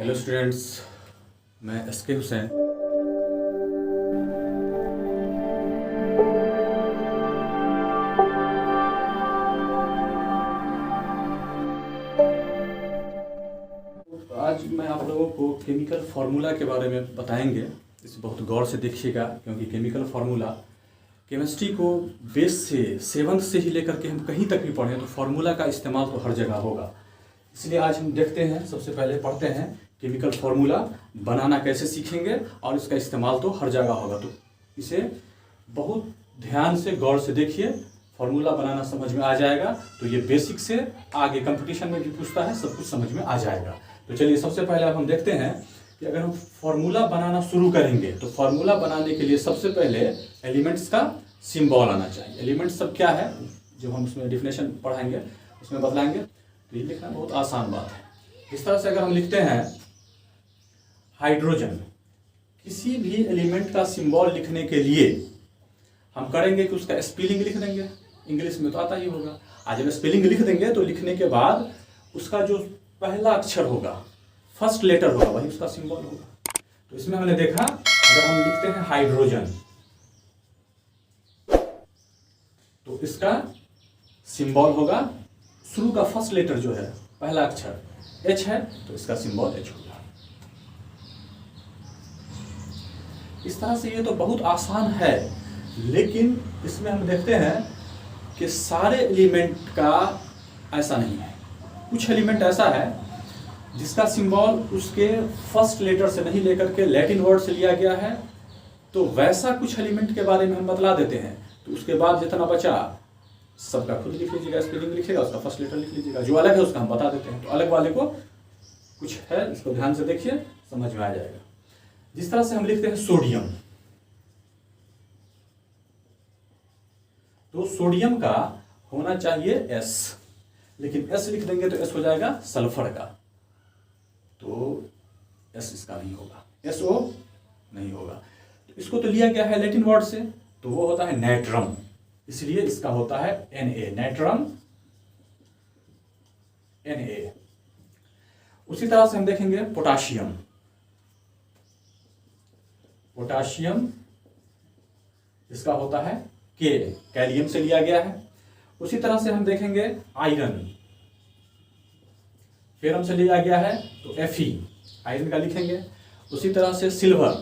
Hello students, मैं SK Hussain. आज मैं आप लोगों को केमिकल फार्मूला के बारे में बताएंगे। इसे बहुत गौर से देखिएगा, क्योंकि केमिकल फार्मूला केमिस्ट्री को बेस से 7th से ही लेकर के हम कहीं तक भी पढ़ें तो फार्मूला का इस्तेमाल तो हर जगह होगा। इसलिए आज हम देखते हैं, सबसे पहले पढ़ते हैं केमिकल फार्मूला बनाना कैसे सीखेंगे और इसका इस्तेमाल तो हर जगह होगा। तो इसे बहुत ध्यान से गौर से देखिए, फार्मूला बनाना समझ में आ जाएगा तो ये बेसिक से आगे कंपटीशन में भी पूछता है, सब कुछ समझ में आ जाएगा। तो चलिए सबसे पहले अब हम देखते हैं कि अगर हम फार्मूला बनाना शुरू करेंगे तो फार्मूला बनाने के लिए सबसे पहले एलिमेंट्स का सिंबल आना चाहिए। एलिमेंट्स सब क्या है जो हम उसमें डिफिनेशन पढ़ाएंगे उसमें बतलाएंगे। तो ये लिखना बहुत आसान बात है। इस तरह से अगर हम लिखते हैं हाइड्रोजन, किसी भी एलिमेंट का सिंबल लिखने के लिए हम करेंगे कि उसका स्पेलिंग लिख देंगे। इंग्लिश में तो आता ही होगा। आज जब स्पेलिंग लिख देंगे तो लिखने के बाद उसका जो पहला अक्षर होगा, फर्स्ट लेटर होगा, वही उसका सिंबल होगा। तो इसमें हमने देखा अगर हम लिखते हैं हाइड्रोजन तो इसका सिंबल होगा, शुरू का फर्स्ट लेटर जो है पहला अक्षर एच है तो इसका सिंबल एच होगा। इस तरह से ये तो बहुत आसान है, लेकिन इसमें हम देखते हैं कि सारे एलिमेंट का ऐसा नहीं है। कुछ एलिमेंट ऐसा है जिसका सिंबल उसके फर्स्ट लेटर से नहीं लेकर के लैटिन वर्ड से लिया गया है। तो वैसा कुछ एलिमेंट के बारे में हम बतला देते हैं। तो उसके बाद जितना बचा सबका खुद लिख लीजिएगा, स्पेलिंग लिखिएगा, उसका फर्स्ट लेटर लिख लीजिएगा। जो अलग है उसका हम बता देते हैं। तो अलग वाले को कुछ है, इसको ध्यान से देखिए, समझ में आ जाएगा। जिस तरह से हम लिखते हैं सोडियम, तो सोडियम का होना चाहिए एस, लेकिन एस लिख देंगे तो एस हो जाएगा सल्फर का, तो एस इसका नहीं होगा, एस ओ नहीं होगा। तो इसको तो लिया गया है लैटिन वर्ड से, तो वो होता है नाइट्रम, इसलिए इसका होता है Na, नाइट्रम Na। उसी तरह से हम देखेंगे पोटाशियम, पोटाशियम इसका होता है के, कैलियम से लिया गया है। उसी तरह से हम देखेंगे आयरन, फेरम से लिया गया है तो Fe, आयरन का लिखेंगे। उसी तरह से सिल्वर,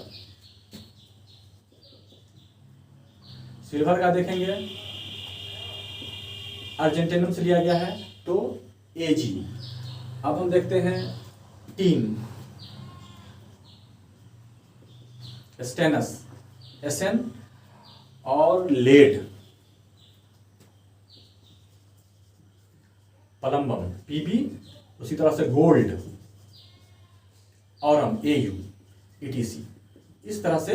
सिल्वर का देखेंगे अर्जेंटेनम से लिया गया है तो Ag। अब हम देखते हैं टीन, स्टेनस Sn, और लेड पलम्बम Pb। उसी तरह से गोल्ड औरम Au etc। इस तरह से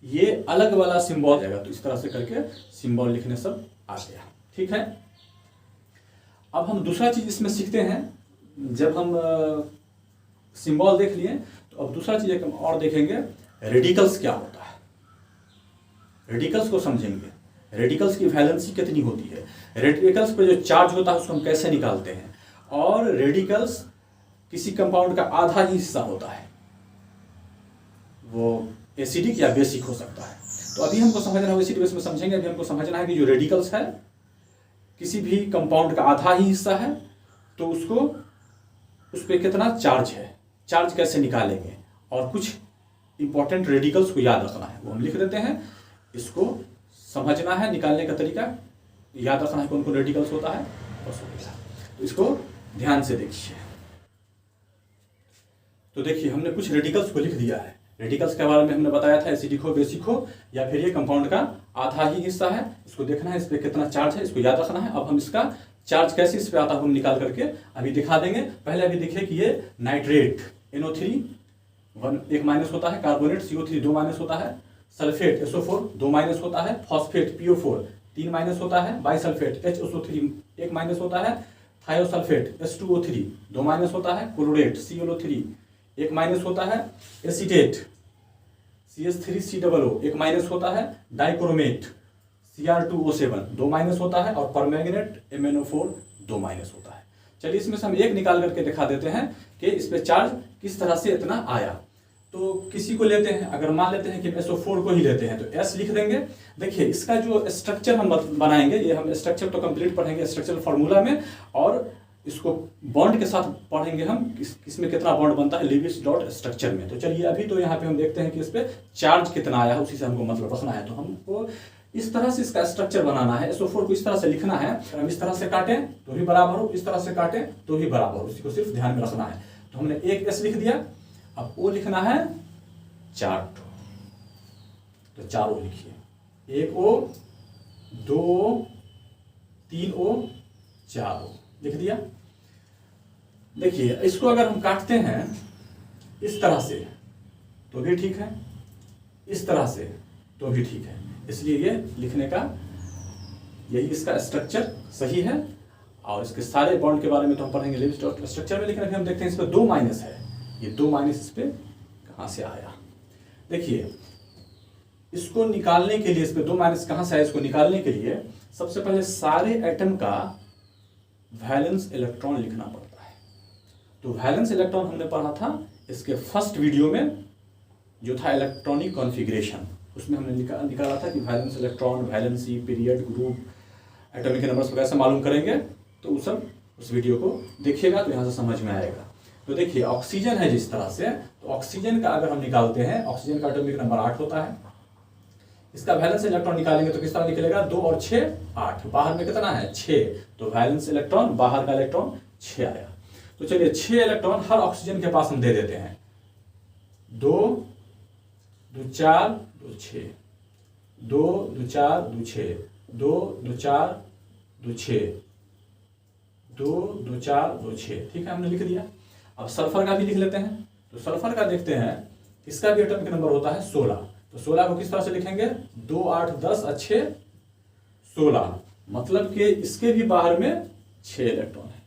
ये अलग वाला सिंबल जाएगा। तो इस तरह से करके सिंबल लिखने सब आ गया, ठीक है। अब हम दूसरा चीज इसमें सीखते हैं। जब हम सिंबल देख लिए तो अब दूसरा चीज एक हम और देखेंगे, रेडिकल्स क्या होता है। रेडिकल्स को समझेंगे, रेडिकल्स की वैलेंसी कितनी होती है, रेडिकल्स पर जो चार्ज होता है उसको हम कैसे निकालते हैं, और रेडिकल्स किसी कंपाउंड का आधा ही हिस्सा होता है, वो एसिडिक या बेसिक हो सकता है। तो अभी हमको समझना है, एसिड बेस में समझेंगे। अभी हमको समझना है कि जो रेडिकल्स है किसी भी कंपाउंड का आधा ही हिस्सा है तो उसको उस पर कितना चार्ज है, चार्ज कैसे निकालेंगे, और कुछ इंपॉर्टेंट रेडिकल्स को याद रखना है, वो हम लिख देते हैं। इसको समझना है, निकालने का तरीका याद रखना है, कौन कौन रेडिकल्स होता है, बस हो गया। तो इसको ध्यान से देखिए। तो देखिए हमने कुछ रेडिकल्स को लिख दिया है। रेडिकल्स के बारे में हमने बताया था, एसिडिक हो, बेसिक हो, या फिर ये कंपाउंड का आधा ही हिस्सा है। इसको देखना है, इस पर कितना चार्ज है, इसको याद रखना है। अब हम इसका चार्ज कैसे इस पे आता है हम निकाल करके अभी दिखा देंगे। पहले अभी देखिए कि ये नाइट्रेट NO3 एक माइनस होता है, कार्बोनेट CO3 2 माइनस होता है, सल्फेट SO4 2 माइनस होता है, फॉस्फेट PO4 3 माइनस होता है, बाइसल्फेट HSO3 1 माइनस होता है, थायोसल्फेट H2O3 2 माइनस होता है, क्लोरेट ClO3 1 माइनस होता है, एसीटेट CH3COO 1 माइनस होता है, डाइक्रोमेट Cr2O7 2 माइनस होता है, और परमैंगनेट MnO4 2 माइनस होता है। चलिए इसमें से हम एक निकाल करके दिखा देते हैं कि इस पर चार्ज किस तरह से इतना आया। तो किसी को लेते हैं, अगर मान लेते हैं कि SO4 को ही लेते हैं तो S लिख देंगे। देखिए इसका जो स्ट्रक्चर हम बनाएंगे, ये हम स्ट्रक्चर तो कंप्लीट पढ़ेंगे स्ट्रक्चर फार्मूला में, और इसको बॉन्ड के साथ पढ़ेंगे हम इसमें कितना बॉन्ड बनता है लीविस डॉट स्ट्रक्चर में। तो चलिए अभी तो यहाँ पे हम देखते हैं कि इस पर चार्ज कितना आया है, उसी से हमको मतलब रखना है। तो हमको इस तरह से इसका स्ट्रक्चर बनाना है, SO4 को इस तरह से लिखना है। हम इस तरह से काटें तो भी बराबर हो, इस तरह से काटें तो भी बराबर हो, इसी को सिर्फ ध्यान में रखना है। तो हमने एक S लिख दिया, अब O लिखना है 4, तो 4 O लिखिए, 1 O 2 O 3 O 4 O लिख दिया। देखिए इसको अगर हम काटते हैं इस तरह से तो भी ठीक है, इस तरह से तो भी ठीक है, इसलिए ये लिखने का यही इसका स्ट्रक्चर सही है। और इसके सारे बॉन्ड के बारे में तो हम पढ़ेंगे लीविस डॉट स्ट्रक्चर में, लेकिन अभी हम देखते हैं इस पर 2 माइनस है, ये 2 माइनस इस पर कहाँ से आया। देखिए इसको निकालने के लिए, इस पर 2 माइनस कहाँ से आया, इसको निकालने के लिए सबसे पहले सारे एटम का वैलेंस इलेक्ट्रॉन लिखना पड़ता है। तो वैलेंस इलेक्ट्रॉन हमने पढ़ा था इसके फर्स्ट वीडियो में, जो था इलेक्ट्रॉनिक कॉन्फ़िगरेशन, उसमें हमने निकाला था कि valence electron, valency, period, group, atomic numbers वगैरह से मालूम करेंगे। तो उस वीडियो को देखिएगा तो यहाँ से समझ में आएगा। तो देखिए ऑक्सीजन है जिस तरह से, तो ऑक्सीजन का अगर हम निकालते हैं, ऑक्सीजन का एटॉमिक नंबर 8 होता है। इसका वैलेंस इलेक्ट्रॉन निकालेंगे तो किस तरह निकलेगा, 2 और 6 8, बाहर में कितना है 6, तो वैलेंस इलेक्ट्रॉन, बाहर का इलेक्ट्रॉन 6 आया। तो चलिए 6 इलेक्ट्रॉन हर ऑक्सीजन के पास हम दे देते हैं, 2 2 4 2 6, 2 2 4 2 6, 2 2 4 2 6, 2 2 4 2 6, ठीक है हमने लिख दिया। अब सल्फर का भी लिख लेते हैं। तो सल्फर का देखते हैं, इसका भी एटॉमिक नंबर होता है 16। तो 16 को किस तरह से लिखेंगे, 2 8 10 अच्छे 16, मतलब कि इसके भी बाहर में 6 इलेक्ट्रॉन है।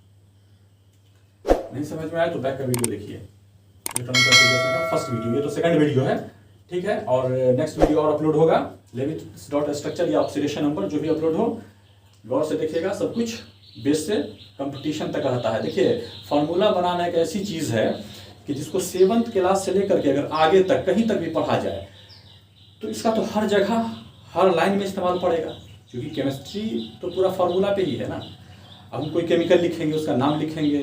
नहीं समझ में आया तो बैक का वीडियो देखिए, इलेक्ट्रॉनिक कॉन्फ़िगरेशन का फर्स्ट वीडियो, ये तो सेकंड वीडियो है, ठीक है। और नेक्स्ट वीडियो और अपलोड होगा, लीविस डॉट स्ट्रक्चर या ऑक्सीडेशन नंबर जो भी अपलोड हो, गौर से देखिएगा। सब कुछ बेस से कंपटीशन तक रहता है। देखिए फार्मूला बनाना एक ऐसी चीज़ है कि जिसको 7th क्लास से लेकर के अगर आगे तक कहीं तक भी पढ़ा जाए तो इसका तो हर जगह हर लाइन में इस्तेमाल पड़ेगा, क्योंकि केमिस्ट्री तो पूरा फार्मूला पे ही है ना। अब हम कोई केमिकल लिखेंगे, उसका नाम लिखेंगे,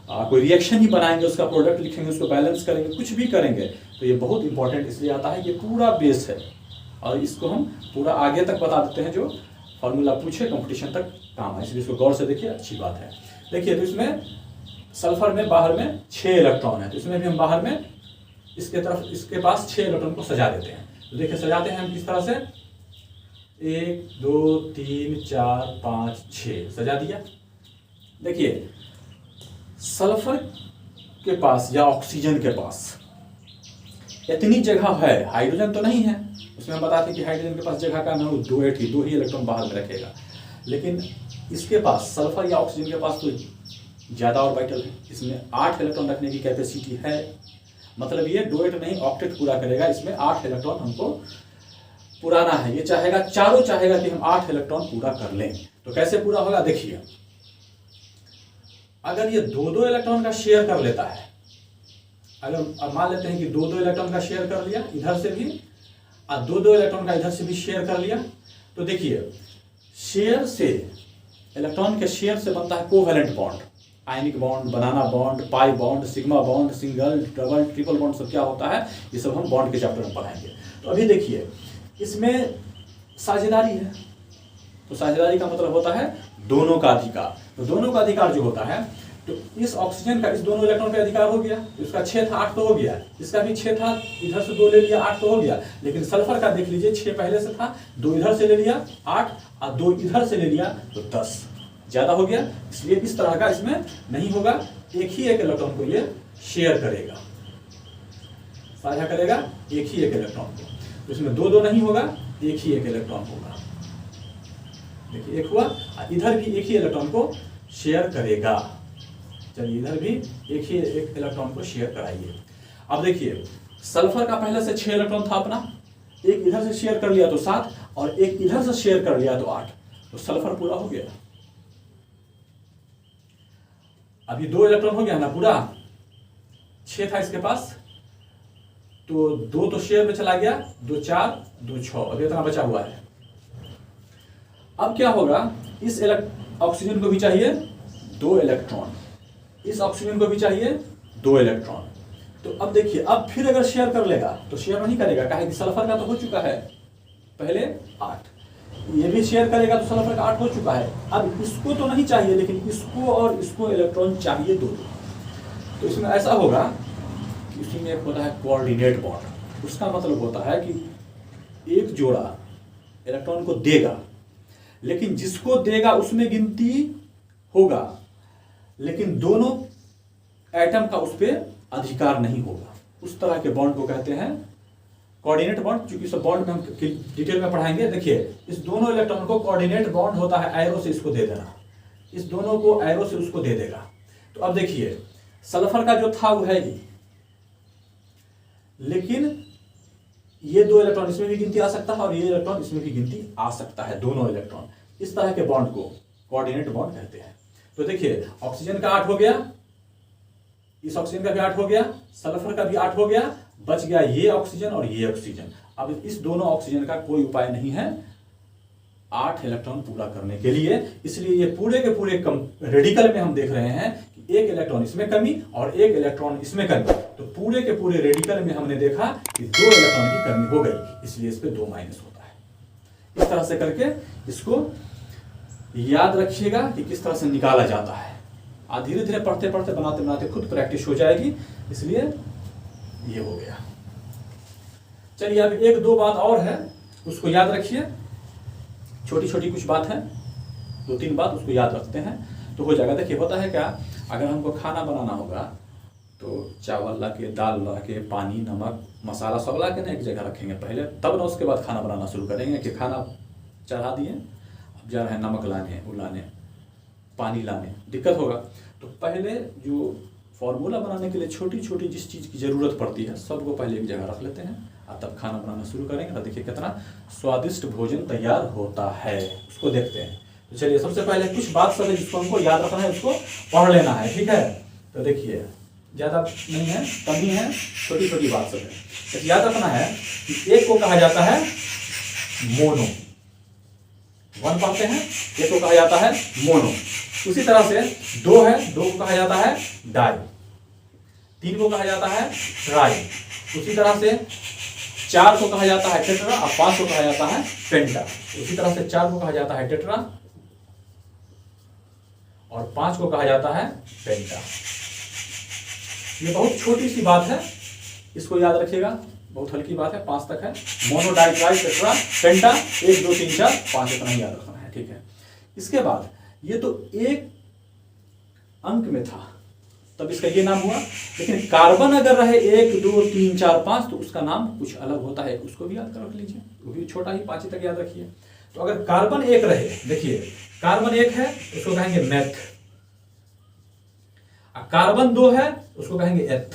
कोई रिएक्शन ही बनाएंगे, उसका प्रोडक्ट लिखेंगे, उसको बैलेंस करेंगे, कुछ भी करेंगे, तो ये बहुत इंपॉर्टेंट इसलिए आता है कि पूरा बेस है और इसको हम पूरा आगे तक बता देते हैं, जो फार्मूला पूछे कंपटीशन तक काम है, इसलिए इसको गौर से देखिए, अच्छी बात है। देखिए तो इसमें सल्फर में बाहर में 6 इलेक्ट्रॉन है, तो इसमें भी हम बाहर में इसके तरफ इसके पास 6 इलेक्ट्रॉन को सजा देते हैं। तो देखिए सजाते हैं हम किस तरह से, 1 2 3 4 5 6 सजा दिया। देखिए सल्फर के पास या ऑक्सीजन के पास इतनी जगह है, हाइड्रोजन तो नहीं है, उसमें हम बताते हैं कि हाइड्रोजन के पास जगह का ना 2 ही इलेक्ट्रॉन बाहर में रखेगा, लेकिन इसके पास सल्फर या ऑक्सीजन के पास तो ज़्यादा ऑर्बिटल है, इसमें 8 इलेक्ट्रॉन रखने की कैपेसिटी है। मतलब ये 2 नहीं ऑक्टेट पूरा करेगा, इसमें 8 इलेक्ट्रॉन हमको पुराना है। ये चाहेगा, चारों चाहेगा कि हम 8 इलेक्ट्रॉन पूरा कर लें। तो कैसे पूरा होगा, देखिए अगर ये 2 इलेक्ट्रॉन का शेयर कर लेता है, अगर अब मान लेते हैं कि 2 इलेक्ट्रॉन का शेयर कर लिया इधर से भी और 2 इलेक्ट्रॉन का इधर से भी शेयर कर लिया, तो देखिए शेयर से, इलेक्ट्रॉन के शेयर से बनता है covalent bond, ionic bond, banana bond, pi bond, sigma bond, single, double, triple bond, सब क्या होता है, ये सब हम बॉन्ड के चैप्टर में पढ़ाएंगे। तो अभी देखिए इसमें साझेदारी है, तो साझेदारी का मतलब होता है दोनों का अधिकार। तो दोनों का अधिकार जो होता है, तो इस ऑक्सीजन का इस दोनों इलेक्ट्रॉन का अधिकार हो गया, तो इसका 6 था 8 तो हो गया, इसका भी 6 था, इधर से 2 ले लिया 8 तो हो गया। लेकिन सल्फर का देख लीजिए 6 पहले से था, 2 इधर से ले लिया 8 और 2 इधर से ले लिया तो 10, ज़्यादा हो गया। इसलिए इस तरह का इसमें नहीं होगा, एक इलेक्ट्रॉन को ये शेयर करेगा, साझा करेगा एक इलेक्ट्रॉन को। तो इसमें 2 नहीं होगा, एक इलेक्ट्रॉन होगा। देखिए एक हुआ, इधर भी एक इलेक्ट्रॉन को शेयर करेगा। चलिए इधर भी एक इलेक्ट्रॉन को शेयर कराइए। अब देखिए सल्फर का पहले से 6 इलेक्ट्रॉन था अपना, एक इधर से शेयर कर लिया तो 7 और एक इधर से शेयर कर लिया तो 8, तो सल्फर पूरा हो गया। अभी 2 इलेक्ट्रॉन हो गया ना पूरा, 6 था इसके पास, तो 2 तो शेयर में चला गया, 2 4 2 6, अभी इतना बचा हुआ है। अब क्या होगा, इस ऑक्सीजन को भी चाहिए 2 इलेक्ट्रॉन, इस ऑक्सीजन को भी चाहिए 2 इलेक्ट्रॉन। तो अब देखिए, अब फिर अगर शेयर कर लेगा तो शेयर नहीं करेगा, कहे कि सल्फर का तो हो चुका है पहले 8, ये भी शेयर करेगा तो सल्फर का 8 हो चुका है। अब इसको तो नहीं चाहिए, लेकिन इसको और इसको इलेक्ट्रॉन चाहिए 2। तो इसमें ऐसा होगा कि उसी में एक होता है कोऑर्डिनेट बॉन्ड। उसका मतलब होता है कि एक जोड़ा इलेक्ट्रॉन को देगा, लेकिन जिसको देगा उसमें गिनती होगा, लेकिन दोनों एटम का उस पर अधिकार नहीं होगा। उस तरह के बॉन्ड को कहते हैं कोऑर्डिनेट बॉन्ड। चूंकि सब बॉन्ड में हम डिटेल में पढ़ाएंगे। देखिए, इस दोनों इलेक्ट्रॉन को कोऑर्डिनेट बॉन्ड होता है, एरो से इसको दे देना, इस दोनों को एरो से उसको दे देगा। तो अब देखिए, सल्फर का जो था वो है ही, लेकिन ये 2 इलेक्ट्रॉन इसमें भी गिनती आ सकता है और ये इलेक्ट्रॉन इसमें भी गिनती आ सकता है, दोनों इलेक्ट्रॉन। इस तरह के बॉन्ड को कोऑर्डिनेट बॉन्ड कहते हैं। तो देखिए, ऑक्सीजन का 8 हो गया, इस ऑक्सीजन का भी 8 हो गया, सल्फर का भी 8 हो गया, बच गया ये ऑक्सीजन और ये ऑक्सीजन। अब इस दोनों ऑक्सीजन का कोई उपाय नहीं है 8 इलेक्ट्रॉन पूरा करने के लिए। इसलिए ये पूरे के पूरे रेडिकल में हम देख रहे हैं कि एक इलेक्ट्रॉन इसमें कमी और एक इलेक्ट्रॉन इसमें कमी। तो पूरे के पूरे रेडिकल में हमने देखा कि 2 इलेक्ट्रॉन की कमी हो गई, इसलिए इस पे 2 माइनस होता है। इस तरह से करके इसको याद रखिएगा कि किस तरह से निकाला जाता है। धीरे धीरे पढ़ते पढ़ते बनाते बनाते खुद प्रैक्टिस हो जाएगी, इसलिए ये हो गया। चलिए, अब 1-2 बात और है, उसको याद रखिए। छोटी छोटी कुछ बात है, 2-3 बात उसको याद रखते हैं तो हो जाएगा। देखिए, होता है क्या, अगर हमको खाना बनाना होगा तो चावल ला के, दाल ला के, पानी, नमक, मसाला सब ला के ना एक जगह रखेंगे पहले, तब ना उसके बाद खाना बनाना शुरू करेंगे। कि खाना चढ़ा दिए, अब जा रहे हैं नमक लाने, उलाने, पानी लाने, दिक्कत होगा। तो पहले जो फॉर्मूला बनाने के लिए छोटी छोटी जिस चीज़ की ज़रूरत पड़ती है सबको पहले एक जगह रख लेते हैं और तब खाना बनाना शुरू करेंगे। तो देखिए कितना स्वादिष्ट भोजन तैयार होता है, उसको देखते हैं। तो चलिए, सबसे पहले कुछ बात सब है जिसको हमको याद रखना है, उसको पढ़ लेना है, ठीक है। तो देखिए, ज़्यादा नहीं है, कम ही है, छोटी छोटी बात सब है। तो याद रखना है कि एक को कहा जाता है मोनो, 1 पढ़ते हैं, एक को कहा जाता है मोनो। उसी तरह से 2 है, 2 को कहा जाता है डाई, 3 को कहा जाता है ट्राई। उसी तरह से 4 को कहा जाता है टेट्रा और 5 को कहा जाता है पेंटा। उसी तरह से 4 को कहा जाता है टेट्रा और 5 को कहा जाता है पेंटा। ये बहुत छोटी सी बात है, इसको याद रखिएगा, बहुत हल्की बात है, 5 तक है। मोनो, डाई, ट्राई, टेट्रा, पेंटा, 1 2 3 4 5 इतना ही याद रखना है, ठीक है। इसके बाद ये तो एक अंक में था तब इसका ये नाम हुआ, लेकिन कार्बन अगर रहे 1 2 3 4 5 तो उसका नाम कुछ अलग होता है, उसको भी याद कर रख लीजिए, वो भी छोटा ही 5 तक याद रखिए। तो अगर कार्बन 1 रहे, देखिए कार्बन 1 है उसको कहेंगे मेथ, कार्बन 2 है उसको कहेंगे एथ,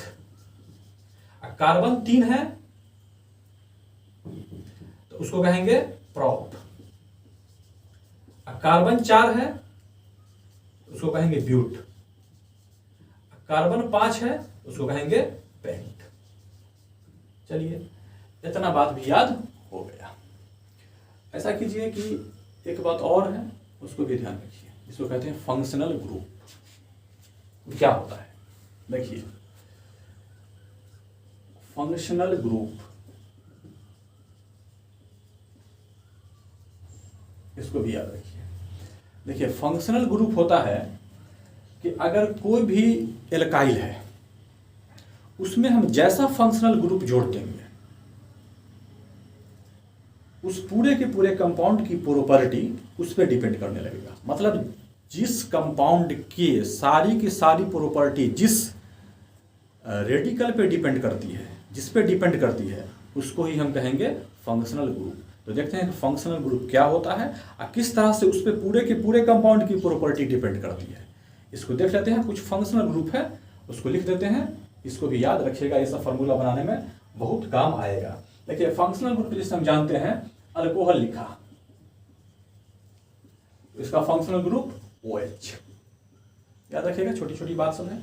कार्बन 3 है तो उसको कहेंगे प्रॉप, कार्बन 4 है उसको कहेंगे ब्यूट, कार्बन 5 है उसको कहेंगे पेंट। चलिए, इतना बात भी याद हो गया। ऐसा कीजिए कि एक बात और है, उसको भी ध्यान रखिए, इसको कहते हैं फंक्शनल ग्रुप। क्या होता है, देखिए फंक्शनल ग्रुप, इसको भी याद रखिए। देखिए, फंक्शनल ग्रुप होता है कि अगर कोई भी एल्काइल है उसमें हम जैसा फंक्शनल ग्रुप जोड़ देंगे उस पूरे के पूरे कंपाउंड की प्रॉपर्टी उस पर डिपेंड करने लगेगा। मतलब जिस कंपाउंड की सारी प्रॉपर्टी जिस रेडिकल पे डिपेंड करती है, जिस पे डिपेंड करती है, उसको ही हम कहेंगे फंक्शनल ग्रुप। तो देखते हैं कि फंक्शनल ग्रुप क्या होता है और किस तरह से उस पर पूरे के पूरे कंपाउंड की प्रॉपर्टी डिपेंड करती है। इसको देख लेते हैं। कुछ फंक्शनल ग्रुप है उसको लिख देते हैं, इसको भी याद रखिएगा, ये सब फार्मूला बनाने में बहुत काम आएगा। देखिए, फंक्शनल ग्रुप जिसे हम जानते हैं, अल्कोहल लिखा, तो इसका फंक्शनल ग्रुप OH। याद रखिएगा, छोटी छोटी बात सब है।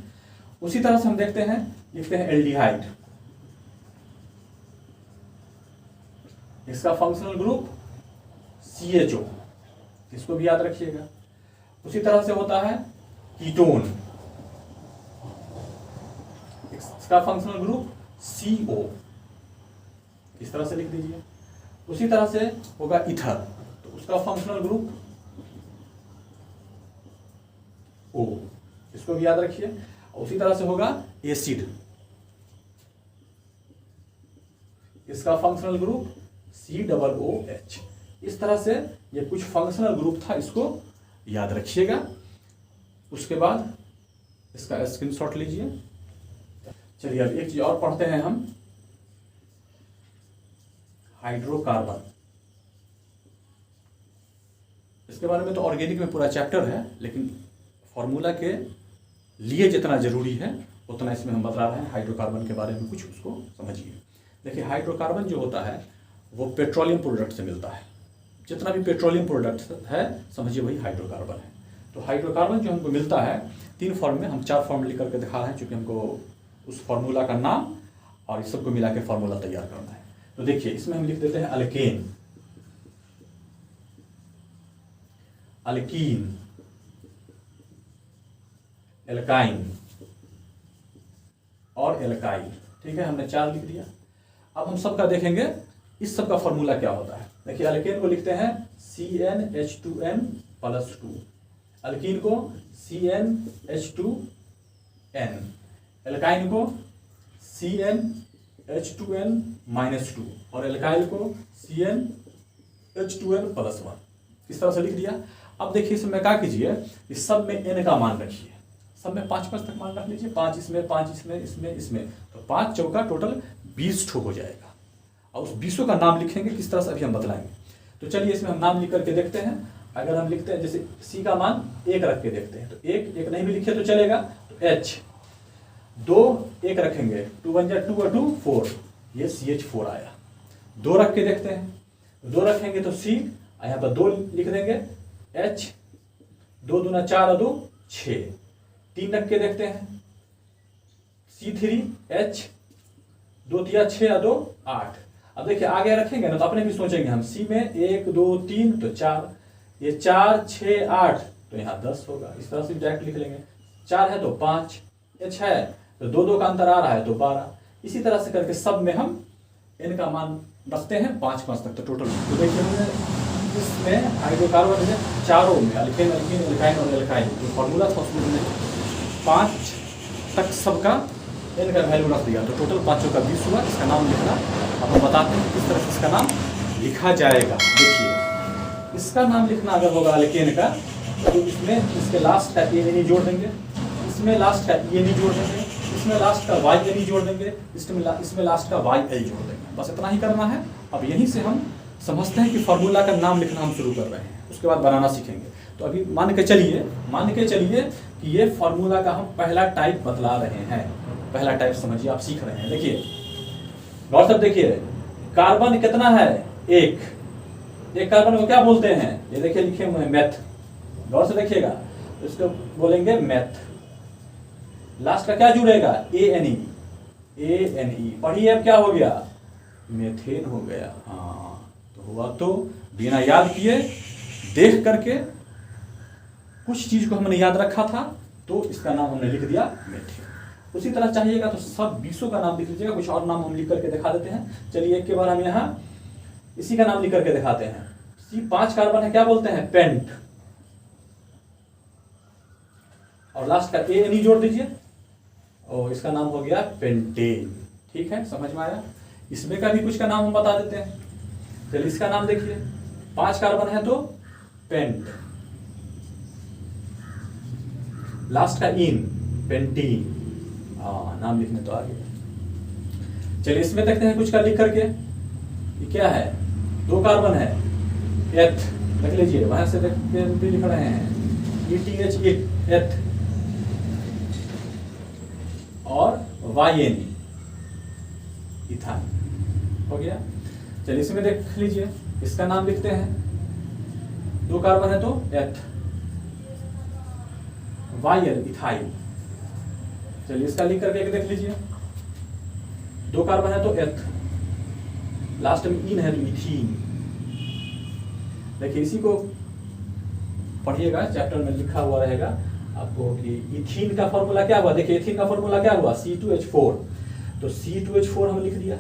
उसी तरह से हम देखते हैं, लिखते हैं एल्डिहाइड, इसका फंक्शनल ग्रुप CHO, इसको भी याद रखिएगा। उसी तरह से होता है कीटोन, इसका फंक्शनल ग्रुप CO, इस तरह से लिख दीजिए। उसी तरह से होगा ईथर, तो उसका फंक्शनल ग्रुप O, इसको भी याद रखिए। उसी तरह से होगा एसिड, इसका फंक्शनल ग्रुप COOH। इस तरह से ये कुछ फंक्शनल ग्रुप था, इसको याद रखिएगा। उसके बाद इसका स्क्रीनशॉट लीजिए। चलिए अब एक चीज और पढ़ते हैं हम, हाइड्रोकार्बन। इसके बारे में तो ऑर्गेनिक में पूरा चैप्टर है, लेकिन फॉर्मूला के लिए जितना जरूरी है उतना इसमें हम बता रहे हैं। हाइड्रोकार्बन के बारे में कुछ उसको समझिए। देखिए हाइड्रोकार्बन जो होता है वो पेट्रोलियम प्रोडक्ट से मिलता है। जितना भी पेट्रोलियम प्रोडक्ट है समझिए वही हाइड्रोकार्बन है। तो हाइड्रोकार्बन जो हमको मिलता है 3 फॉर्म में, हम 4 फॉर्म लिख करके दिखा रहे हैं, चूँकि हमको उस फार्मूला का नाम और इस सबको मिला के फार्मूला तैयार करना है। तो देखिए इसमें हम लिख देते हैं अल्केन, अल्कीन, एल्काइन और एल्काइल। ठीक है, हमने 4 लिख दिया। अब हम सबका देखेंगे इस सब का फॉर्मूला क्या होता है। देखिए अल्केन को लिखते हैं CnH2n+2, अल्कीन को CnH2n, एल्काइन को CnH2n-2 और एल्काइल को CnH2n+1। इस तरह से लिख दिया। अब देखिए इसमें क्या कीजिए, इस सब में n का मान रखिए, सब में 5-5 तक मान रख लीजिए, 5 इसमें, 5 इसमें, इसमें, इसमें, तो 5 चौका टोटल 20 ठो हो जाएगा। और उस 20 का नाम लिखेंगे किस तरह से अभी हम बतलाएंगे। तो चलिए इसमें हम नाम लिख करके देखते हैं। अगर हम लिखते हैं जैसे C का मान 1 रख के देखते हैं, तो 1 नहीं भी लिखे तो चलेगा, तो H 2 1 रखेंगे, 2 1 2 और 2 4, ये CH4 आया। 2 रख के देखते हैं, 2 रखेंगे तो C, यहाँ पर 2 लिख देंगे, H 2 दूना 4 और 2 6। 3 रख के देखते हैं, C3H 2 3 6 और 2 8। अब देखिए आगे रखेंगे ना तो अपने भी सोचेंगे हम, C में 1 2 3 तो 4, ये 4 6 8 तो यहाँ 10 होगा। इस तरह से डायरेक्ट लिख लेंगे। 4 है तो 5, H है तो 2 का अंतर आ रहा है तो 12। इसी तरह से करके सब में हम n का मान रखते हैं 5-5 तक, तो टोटल। तो देखिए हमने इसमें हाइड्रोकार्बन में चारों में अल्केन, अल्कीन, एल्काइन और एल्काइल जो फॉर्मूला था उसमें 5 तक सबका n का वैल्यू रख दिया, तो टोटल 5 का 20 हुआ। इसका नाम लिखना अब हम बताते हैं किस तरह से इसका नाम लिखा जाएगा। देखिए इसका नाम लिखना अगर होगा अल्केन का, तो इसमें इसके लास्ट का ए जोड़ देंगे, इसमें लास्ट का ए जोड़ देंगे, इसमें लास्ट का YN जोड़ देंगे, इसमें लास्ट का YL जोड़ देंगे। बस इतना ही करना है। अब यहीं से हम समझते हैं कि फार्मूला का नाम लिखना हम शुरू कर रहे हैं, उसके बाद बनाना सीखेंगे। तो अभी मान के चलिए कि ये फार्मूला का हम पहला टाइप बतला रहे हैं। पहला टाइप समझिए, आप सीख रहे हैं। देखिए गौर से देखिए, कार्बन कितना है? एक कार्बन को क्या बोलते हैं? ये देखिए लिखे हुए हैं मेथ। गौर से देखिएगा, तो इसको बोलेंगे मेथ। लास्ट का क्या जुड़ेगा? ANE। पढ़िए अब क्या हो गया? मेथेन हो गया। हाँ तो हुआ, तो बिना याद किए देख करके कुछ चीज को हमने याद रखा था, तो इसका नाम हमने लिख दिया मेथेन। उसी तरह चाहिएगा तो सब 20 का नाम लिख लीजिएगा। कुछ और नाम हम लिख करके दिखा देते हैं। चलिए एक के बार हम यहाँ इसी का नाम लिख करके दिखाते हैं। C5 कार्बन है, क्या बोलते हैं? पेंट। और लास्ट का ANE जोड़ दीजिए और इसका नाम हो गया पेंटेन। ठीक है, समझ में आया? इसमें का भी कुछ का नाम हम बता देते हैं। चलिए इसका नाम देखिए, 5 कार्बन है तो पेंट, लास्ट का इन, पेंटीन। हाँ नाम लिखने तो आ गया। चलिए इसमें देखते हैं कुछ का लिख करके। ये क्या है? 2 कार्बन है, एथ लिख लीजिए, वहां से देख के लिख रहे हैं ETH एथ और YNE इथान हो गया। चलिए इसमें देख लीजिए, इसका नाम लिखते हैं। 2 कार्बन है तो एथ, वायल इथाइल। चलिए इसका लिख करके एक देख लीजिए, 2 कार्बन है तो एथ, लास्ट में इन है तो इथीन। देखिए इसी को पढ़िएगा, चैप्टर में लिखा हुआ रहेगा आपको कि इथीन का फॉर्मूला क्या हुआ। देखिए इथीन का फॉर्मूला क्या हुआ, C2H4, तो C2H4 हम लिख दिया।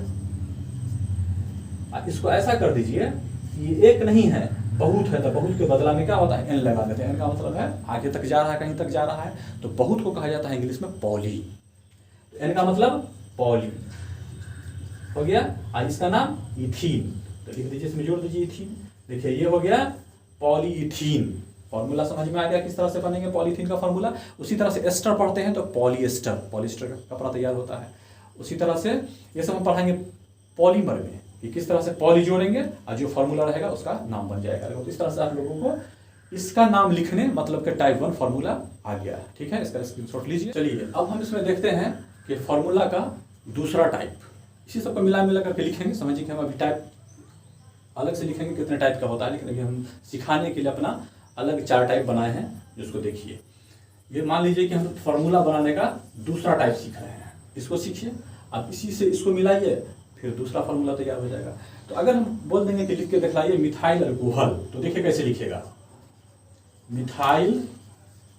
इसको ऐसा कर दीजिए कि ये एक नहीं है, बहुत है, तो बहुत के बदला में क्या होता है, n लगा देते हैं। n का मतलब है आगे तक जा रहा है, कहीं तक जा रहा है, तो बहुत को कहा जाता है इंग्लिश में पॉली। तो n का मतलब पॉली हो गया। और इसका नाम इथीन, तो लिख दीजिए, इसमें जोड़ दीजिए इथीन। देखिए ये हो गया पॉलीइथीन। फॉर्मूला समझ में आ गया किस तरह से बनेंगे पॉलीथीन का फॉर्मूला। उसी तरह से एस्टर पढ़ते हैं तो पॉलीएस्टर, पॉलिएस्टर का कपड़ा तैयार होता है। उसी तरह से ये सब हम पढ़ाएंगे पॉलीमर में कि किस तरह से पॉली जोड़ेंगे और जो फॉर्मूला रहेगा उसका नाम बन जाएगा। तो इस तरह से आप लोगों को इसका नाम लिखने मतलब कि टाइप 1 फॉर्मूला आ गया। ठीक है, इसका स्क्रीनशॉट लीजिए। चलिए अब हम इसमें देखते हैं कि फॉर्मूला का दूसरा टाइप, इसी सबको मिला करके लिखेंगे। समझिए कि हम अभी टाइप अलग से लिखेंगे कितने टाइप का होता है, लेकिन अभी हम सिखाने के लिए अपना अलग 4 टाइप बनाए हैं, जिसको देखिए। ये मान लीजिए कि हम फॉर्मूला बनाने का दूसरा टाइप सीख रहे हैं, इसको सीखिए। अब इसी से इसको मिलाइए, फिर दूसरा फॉर्मूला तैयार हो जाएगा। तो अगर हम बोल देंगे कि लिख के दिखलाइए मिथाइल अल्कोहल, तो देखिए कैसे लिखिएगा, मिथाइल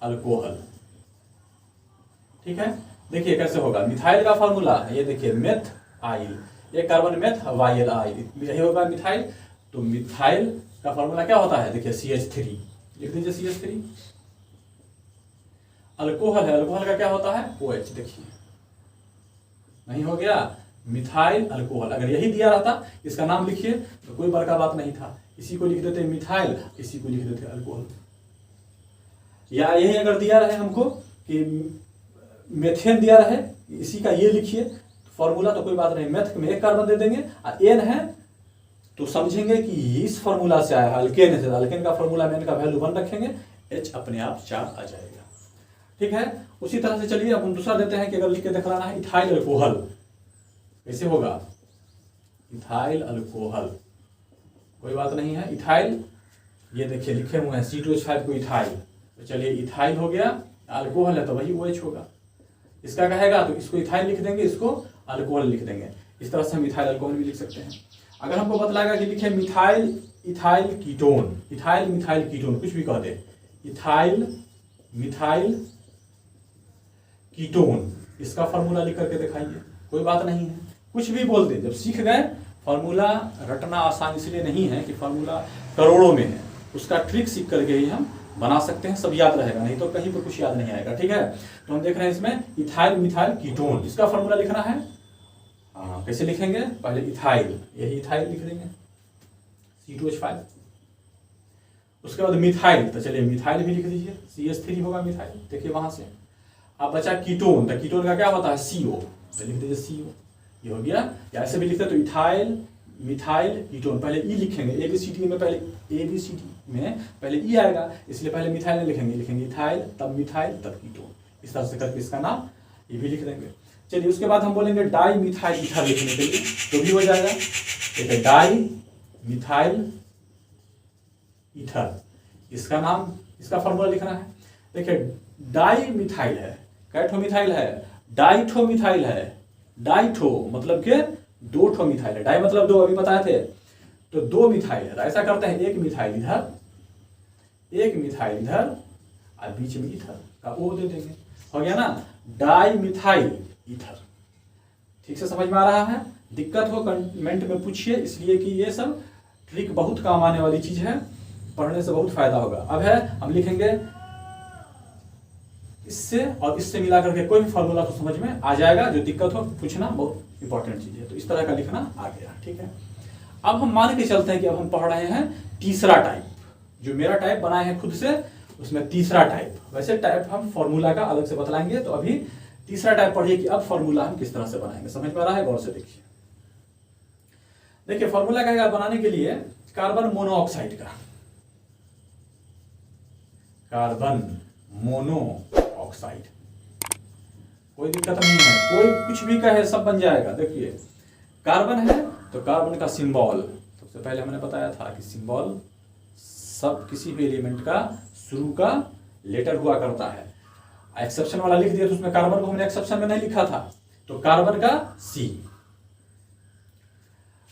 अल्कोहल। ठीक है, देखिए कैसे होगा। मिथाइल का फॉर्मूला ये देखिए मेथ आइल, एक कार्बन मेथ वाइल आइल, यही होगा मिथाइल। तो मिथाइल का फॉर्मूला क्या होता है, देखिए CH3, लिख दीजिए CH3। अल्कोहल है, अल्कोहल का क्या होता है OH, देखिए नहीं हो गया मिथाइल अल्कोहल। अगर यही दिया रहता इसका नाम लिखिए तो कोई बड़का बात नहीं था, इसी को लिख देते मिथाइल, इसी को लिख देते अल्कोहल। या यही अगर दिया रहे हमको कि मेथेन दिया रहे, इसी का ये लिखिए फॉर्मूला, तो कोई बात नहीं, मेथ में 1 कार्बन दे देंगे और एन है तो समझेंगे कि इस फॉर्मूला से आया है, अल्केन से, अल्केन का फॉर्मूला में n का वैल्यू 1 रखेंगे, H अपने आप 4 आ जाएगा। ठीक है, उसी तरह से चलिए अब हम दूसरा देते हैं कि अगर लिख के दिखलाना है इथाइल अल्कोहल, कैसे होगा, इथाइल अल्कोहल, कोई बात नहीं है। इथाइल ये देखिए लिखे हुए हैं C2H5 को इथाइल, तो चलिए इथाइल हो गया, अल्कोहल है तो वही OH होगा। इसका कहेगा तो इसको इथाइल लिख देंगे, इसको अल्कोहल लिख देंगे। इस तरह से हम इथाइल अल्कोहल भी लिख सकते हैं। अगर हमको बतलाएगा कि लिखे methyl ethyl ketone, ethyl methyl ketone, कुछ भी कह दे, इथाइल मिथाइल कीटोन, इसका फॉर्मूला लिख करके दिखाइए, कोई बात नहीं है, कुछ भी बोल दे। जब सीख गए, फॉर्मूला रटना आसान इसलिए नहीं है कि फॉर्मूला करोड़ों में है, उसका ट्रिक सीख करके ही हम बना सकते हैं, सब याद रहेगा, नहीं तो कहीं पर कुछ याद नहीं आएगा। ठीक है, तो हम देख रहे हैं इसमें इथाइल मिथाइल कीटोन, इसका फॉर्मूला लिखना है। हाँ, कैसे लिखेंगे, पहले इथाइल, यही इथाइल लिख देंगे C2H5, उसके बाद मिथाइल, तो चलिए मिथाइल भी लिख दीजिए, CH3 होगा मिथाइल। देखिए वहां से अब बचा कीटोन, तो कीटोन का क्या होता है CO, तो लिख दीजिए CO, ये हो गया। या ऐसे भी लिखते तो इथाइल मिथाइल कीटोन, पहले ई लिखेंगे, ABCD में पहले ABCD में पहले ई आएगा, इसलिए पहले मिथाइल नहीं लिखेंगे, लिखेंगे इथाइल तब मिथाइल तब कीटोन, इस तरह से करके इसका नाम ये भी लिख देंगे। चलिए उसके बाद हम बोलेंगे डाई मिथाइल ईथर लिखने के लिए, तो भी हो जाएगा। देखिए डाई मिथाइल ईथर, इसका नाम, इसका फॉर्मूला लिखना है। देखिए डाई मिथाइल है, कैठो मिथाइल है, डाइठो मिथाइल है, डाइठो मतलब के 2 ठो मिथाइल है, डाई मतलब 2, अभी बताए थे, तो 2 मिथाइल है। ऐसा करते हैं, 1 मिथाइल इधर, 1 मिथाइल इधर और बीच में इथर का O दे देंगे, हो गया ना, डाई मिथाइल ईथर। ठीक से समझ में आ रहा है? दिक्कत हो कमेंट में पूछिए, इसलिए कि ये सब ट्रिक बहुत काम आने वाली चीज है, पढ़ने से बहुत फायदा होगा। अब है हम लिखेंगे इससे और इससे मिला करके कोई भी फॉर्मूला तो समझ में आ जाएगा, जो दिक्कत हो पूछना बहुत इंपॉर्टेंट चीज है। तो इस तरह का लिखना आ गया। ठीक है, अब हम मान के चलते हैं कि अब हम पढ़ रहे हैं तीसरा टाइप, जो मेरा टाइप बनाए हैं खुद से, उसमें तीसरा टाइप। वैसे टाइप हम फॉर्मूला का अलग से बतलाएंगे, तो अभी तीसरा टाइप पढ़िए कि अब फॉर्मूला हम किस तरह से बनाएंगे। समझ में आ रहा है? गौर से देखिए। देखिए फॉर्मूला क्या बनाने के लिए, कार्बन मोनोऑक्साइड का, कार्बन मोनोऑक्साइड, कोई दिक्कत नहीं है, कोई कुछ भी कहे सब बन जाएगा। देखिए कार्बन है तो कार्बन का सिंबल, सबसे पहले हमने बताया था कि सिंबल सब किसी भी एलिमेंट का शुरू का लेटर हुआ करता है। एक्सेप्शन वाला लिख दिया तो उसमें कार्बन को हमने एक्सेप्शन में नहीं लिखा था, तो कार्बन का C।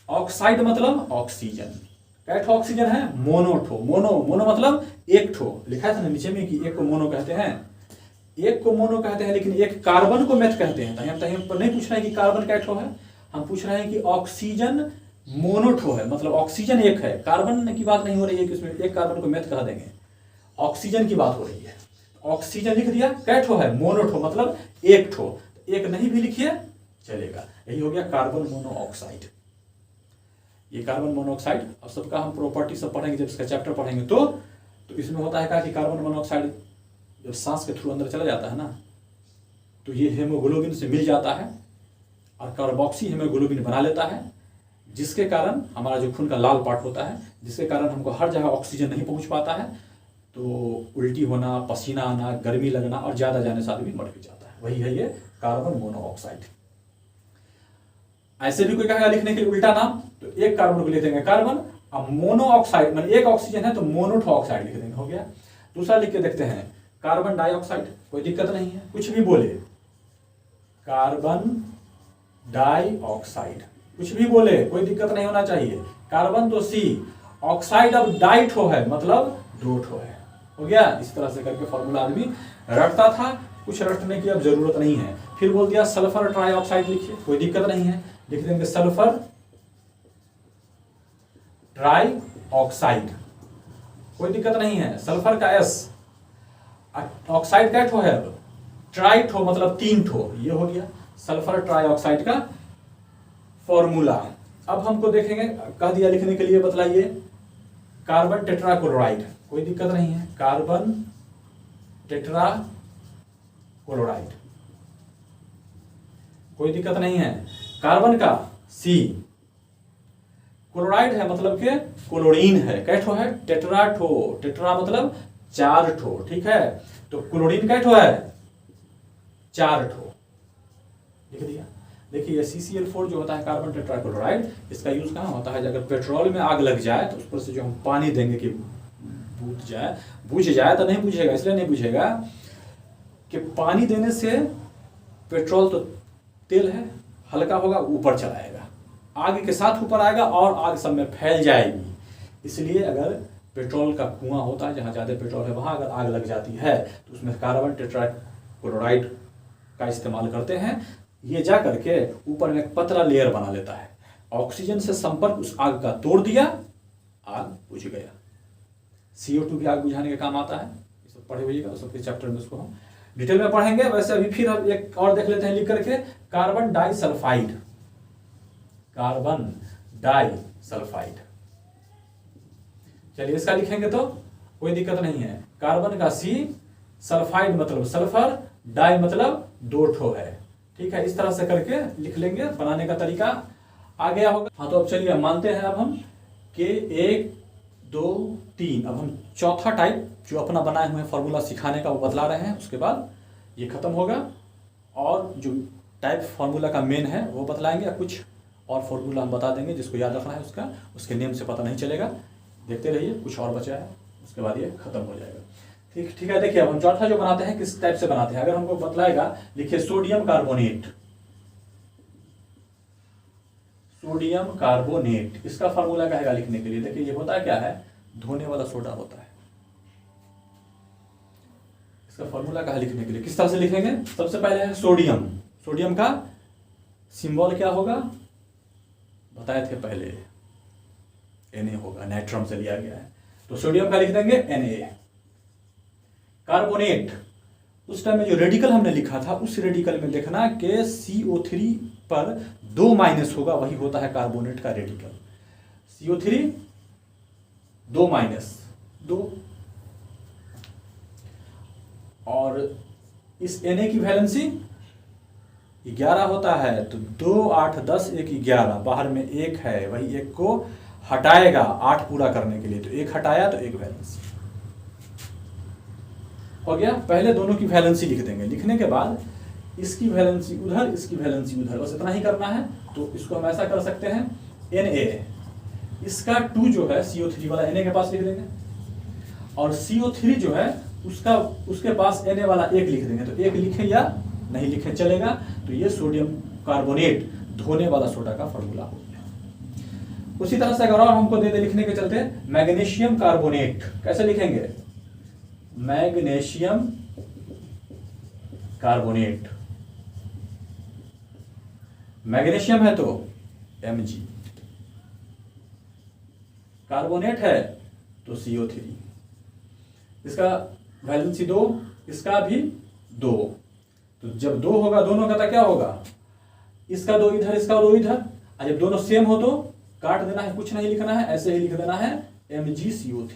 ऑक्साइड मतलब ऑक्सीजन, क्या ठो ऑक्सीजन है? मोनोठो। मोनो मतलब एक ठो, लिखा था ना नीचे में कि एक को मोनो कहते हैं, एक को मोनो कहते हैं, लेकिन एक कार्बन को मेथ कहते हैं। हम नहीं पूछ रहे हैं कि कार्बन क्या ठो है, हम पूछ रहे हैं कि ऑक्सीजन मोनोठो है, मतलब ऑक्सीजन एक है, कार्बन की बात नहीं हो रही है कि उसमें एक कार्बन को मेथ कह देंगे, ऑक्सीजन की बात हो रही है। ऑक्सीजन लिख दिया, क्या ठो है? मोनोठो मतलब एक ठो, एक नहीं भी लिखिए चलेगा। यही हो गया कार्बन मोनोऑक्साइड। ये कार्बन मोनोऑक्साइड, अब सबका हम प्रॉपर्टी सब पढ़ेंगे जब इसका चैप्टर पढ़ेंगे तो इसमें होता है क्या कि कार्बन मोनोऑक्साइड जब सांस के थ्रू अंदर चला जाता है ना, तो ये हेमोग्लोबिन से मिल जाता है और कार्बोक्सी हेमोग्लोबिन बना लेता है, जिसके कारण हमारा जो खून का लाल पार्ट होता है, जिसके कारण हमको हर जगह ऑक्सीजन नहीं पहुंच पाता है, तो उल्टी होना, पसीना आना, गर्मी लगना और ज़्यादा जाने से आदमी मर भी जाता है। वही है ये कार्बन मोनोऑक्साइड। ऐसे भी कोई कहेगा लिखने के लिए उल्टा नाम, तो एक कार्बन को लिख देंगे कार्बन, अब मोनोऑक्साइड मतलब एक ऑक्सीजन है तो मोनोठो ऑक्साइड लिख देंगे, हो गया। दूसरा लिख के देखते हैं कार्बन डाइऑक्साइड, कोई दिक्कत नहीं है, कुछ भी बोले, कार्बन डाइऑक्साइड कुछ भी बोले कोई दिक्कत नहीं होना चाहिए। कार्बन तो C, ऑक्साइड अब डाइठो है मतलब दो ठो है, हो गया। इस तरह से करके फॉर्मूला आदमी रटता था, कुछ रटने की अब जरूरत नहीं है। फिर बोल दिया सल्फर ट्राइऑक्साइड लिखिए, कोई दिक्कत नहीं है, लिख देंगे सल्फर ट्राइऑक्साइड, कोई दिक्कत नहीं है। सल्फर का S, ऑक्साइड का ठो है, अब ट्राइठो मतलब तीन ठो, ये हो गया सल्फर ट्राइऑक्साइड का फॉर्मूला। अब हमको देखेंगे, कह दिया लिखने के लिए, बतलाइए कार्बन टेट्राक्लोराइड, कोई दिक्कत नहीं है, कार्बन टेट्राक्लोराइड कोई दिक्कत नहीं है। कार्बन का C, क्लोराइड है मतलब के क्लोरीन है, कै ठो है? टेट्राठो, टेट्रा मतलब चार ठो, ठीक है, तो क्लोरीन कै ठो है? चार ठो, लिख दिया। देखिए CCl4 जो होता है कार्बन टेट्राक्लोराइड, इसका यूज कहाँ होता है? अगर पेट्रोल में आग लग जाए तो उस पर से जो हम पानी देंगे कि बुझ जाए तो नहीं बुझेगा, इसलिए नहीं बुझेगा कि पानी देने से पेट्रोल तो तेल है, हल्का होगा, ऊपर चलाएगा, आग के साथ ऊपर आएगा और आग सब में फैल जाएगी। इसलिए अगर पेट्रोल का कुआं होता है, जहाँ ज़्यादा पेट्रोल है, वहाँ अगर आग लग जाती है तो उसमें कार्बन टेट्राक्लोराइड का इस्तेमाल करते हैं। ये जा करके ऊपर में एक पतला लेयर बना लेता है, ऑक्सीजन से संपर्क उस आग का तोड़ दिया, आग बुझ गया। CO2 भी आग बुझाने का काम आता है, ये सब पढ़े हुईगा, सबके चैप्टर में उसको हम डिटेल में पढ़ेंगे। वैसे अभी फिर हम एक और देख लेते हैं लिख करके, कार्बन डाइसल्फाइड, कार्बन डाइसल्फाइड, चलिए इसका लिखेंगे तो कोई दिक्कत नहीं है। कार्बन का C, सल्फाइड मतलब सल्फर, डाई मतलब दो ठो है, ठीक है। इस तरह से करके लिख लेंगे, बनाने का तरीका आ गया होगा। हाँ तो अब चलिए मानते हैं अब हम कि 1 2 3, अब हम चौथा टाइप जो अपना बनाए हुए फॉर्मूला सिखाने का वो बतला रहे हैं, उसके बाद ये खत्म होगा और जो टाइप फार्मूला का मेन है वो बतलाएंगे, या कुछ और फार्मूला हम बता देंगे जिसको याद रखना है, उसके नेम से पता नहीं चलेगा। देखते रहिए, कुछ और बचा है, उसके बाद ये खत्म हो जाएगा। ठीक है। देखिए अब हम चौथा जो बनाते हैं किस टाइप से बनाते हैं, अगर हमको बतलाएगा, लिखिए सोडियम कार्बोनेट, सोडियम कार्बोनेट, इसका फार्मूला कहेगा लिखने के लिए। देखिए ये होता है क्या है, धोने वाला सोडा होता है। इसका फार्मूला कहा लिखने के लिए, किस तरह से लिखेंगे? सबसे पहले है सोडियम, सोडियम का सिंबल क्या होगा बताए थे पहले, Na होगा, नाइट्रम से लिया गया है, तो सोडियम का लिख देंगे Na। कार्बोनेट, उस टाइम में जो रेडिकल हमने लिखा था उस रेडिकल में देखना कि CO3 पर 2 माइनस होगा, वही होता है कार्बोनेट का रेडिकल। CO3 2 माइनस 2, और इस Na की वैलेंसी 11 होता है, तो 2 8 10 1 11, बाहर में 1 है, वही 1 को हटाएगा 8 पूरा करने के लिए, तो 1 हटाया तो 1 वैलेंसी हो गया। पहले दोनों की वैलेंसी लिख देंगे, लिखने के बाद इसकी वैलेंसी उधर, इसकी वैलेंसी उधर, बस इतना ही करना है। तो इसको हम ऐसा कर सकते हैं, Na, इसका 2 जो है CO3 वाला Na के पास लिख देंगे, और CO3 जो है उसके पास Na वाला एक लिख देंगे, तो एक लिखे या नहीं लिखे चलेगा। तो ये सोडियम कार्बोनेट धोने वाला सोडा का फॉर्मूला हो गया। उसी तरह से अगर और हमको दे दे लिखने के चलते मैग्नीशियम कार्बोनेट, कैसे लिखेंगे? मैग्नीशियम कार्बोनेट, मैग्नीशियम है तो Mg, कार्बोनेट है तो CO3। इसका वैलेंसी 2, इसका भी 2। तो जब 2 होगा दोनों का तो क्या होगा? इसका 2 इधर, इसका 2 इधर। और जब दोनों सेम हो तो काट देना है, कुछ नहीं लिखना है, ऐसे ही लिख देना है MgCO3।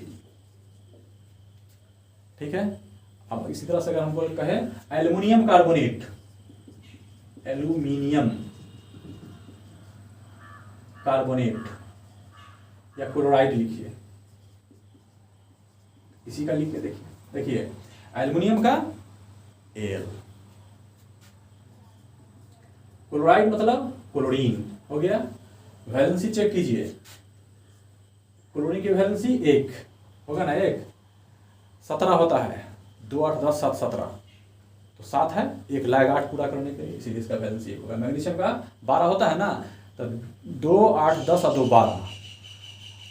ठीक है। अब इसी तरह से अगर हमको कहे एल्युमिनियम कार्बोनेट, एल्यूमिनियम कार्बोनेट या क्लोराइड लिखिए, इसी का लिख के देखिए एल्युमिनियम का Al, क्लोराइड मतलब क्लोरीन हो गया। वैलेंसी चेक कीजिए, क्लोरीन की वैलेंसी 1 होगा ना, 1 17 होता है, 2 8 10 7 17, तो 7 है, 1 लाएगा 8 पूरा करने के लिए, इसीलिए इसका वैलेंसी 1 होगा। मैग्नीशियम का 12 होता है ना, तो 2 8 10 और 2 12,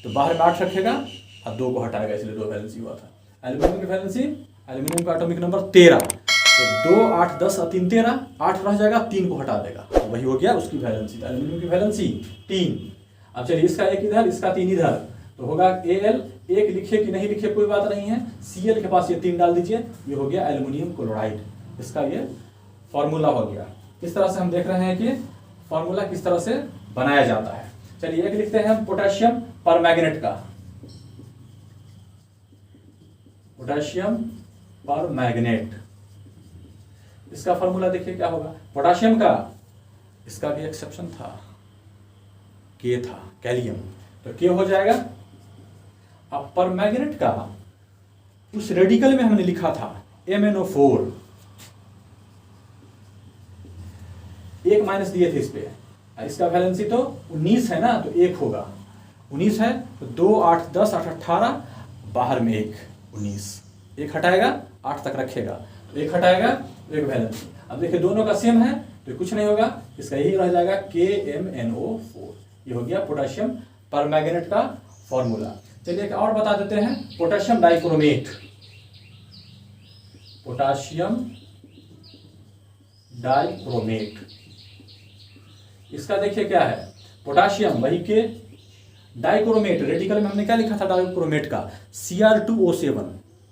तो बाहर में 8 रखेगा और 2 को हटाएगा, इसलिए 2 वैलेंसी हुआ था। एल्यूमिनियम की वैलेंसी, एल्यूमिनियम का एटॉमिक नंबर 13, तो 2 8 10 और 3 13, 8 रह जाएगा, 3 को हटा देगा, तो वही हो गया उसकी वैलेंसी। तो एल्यूमिनियम की वैलेंसी 3। अब चलिए इसका 1 इधर, इसका 3 इधर, तो होगा Al। 1 लिखे कि नहीं लिखे कोई बात नहीं है, Cl के पास ये 3 डाल दीजिए, ये हो गया एल्यूमिनियम क्लोराइड। इसका ये फॉर्मूला हो गया। इस तरह से हम देख रहे हैं कि फॉर्मूला किस तरह से बनाया जाता है। चलिए एक लिखते हैं हम पोटेशियम परमैंगनेट का, पोटेशियम परमैंगनेट, इसका फॉर्मूला देखिए क्या होगा। पोटेशियम का, इसका भी एक्सेप्शन था, के था, कैलियम, तो के हो जाएगा। अब परमैंगनेट का उस रेडिकल में हमने लिखा था MnO4, 1 माइनस दिए थे इस पे, इसका वैलेंसी तो 19 है ना, तो 1 होगा, 19 है तो 2 8 10 8 18, बाहर में 1 19, 1 हटाएगा 8 तक रखेगा, तो 1 हटाएगा तो 1 वैलेंसी। अब देखिए दोनों का सेम है तो कुछ नहीं होगा, इसका यही रह जाएगा KMnO4। ये हो गया पोटेशियम परमैंगनेट का फॉर्मूला। चलिए एक और बता देते हैं, पोटेशियम डाइक्रोमेट, पोटेशियम डाइक्रोमेट, इसका देखिए क्या है, पोटेशियम वही के, डाइक्रोमेट रेडिकल में हमने क्या लिखा था डाइक्रोमेट का, Cr2O7,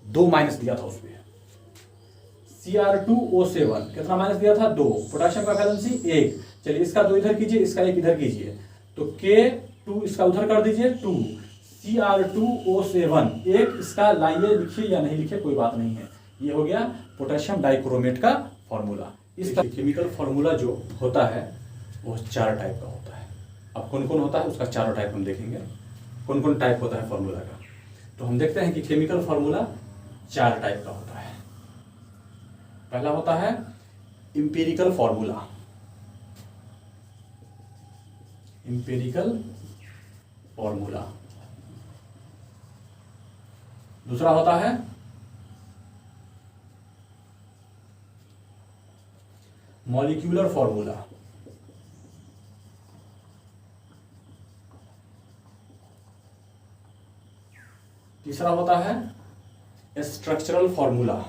2 माइनस दिया था उसमें, Cr2O7 कितना माइनस दिया था, 2। पोटेशियम का वैलेंसी 1। चलिए इसका 2 इधर कीजिए, इसका 1 इधर कीजिए, तो K2 इसका उधर कर दीजिए 2, Cr2O7 1, इसका लाइए लिखिए या नहीं लिखिए कोई बात नहीं है। ये हो गया पोटेशियम डाइक्रोमेट का फॉर्मूला। इस केमिकल फॉर्मूला जो होता है वो 4 टाइप का होता है। अब कौन कौन होता है उसका 4 टाइप हम देखेंगे, कौन कौन टाइप होता है फॉर्मूला का। तो हम देखते हैं कि केमिकल फॉर्मूला 4 टाइप का होता है। पहला होता है इंपीरिकल फॉर्मूला, इंपीरिकल फॉर्मूला। दूसरा होता है मॉलिक्यूलर फॉर्मूला, तीसरा होता है स्ट्रक्चरल फॉर्मूला,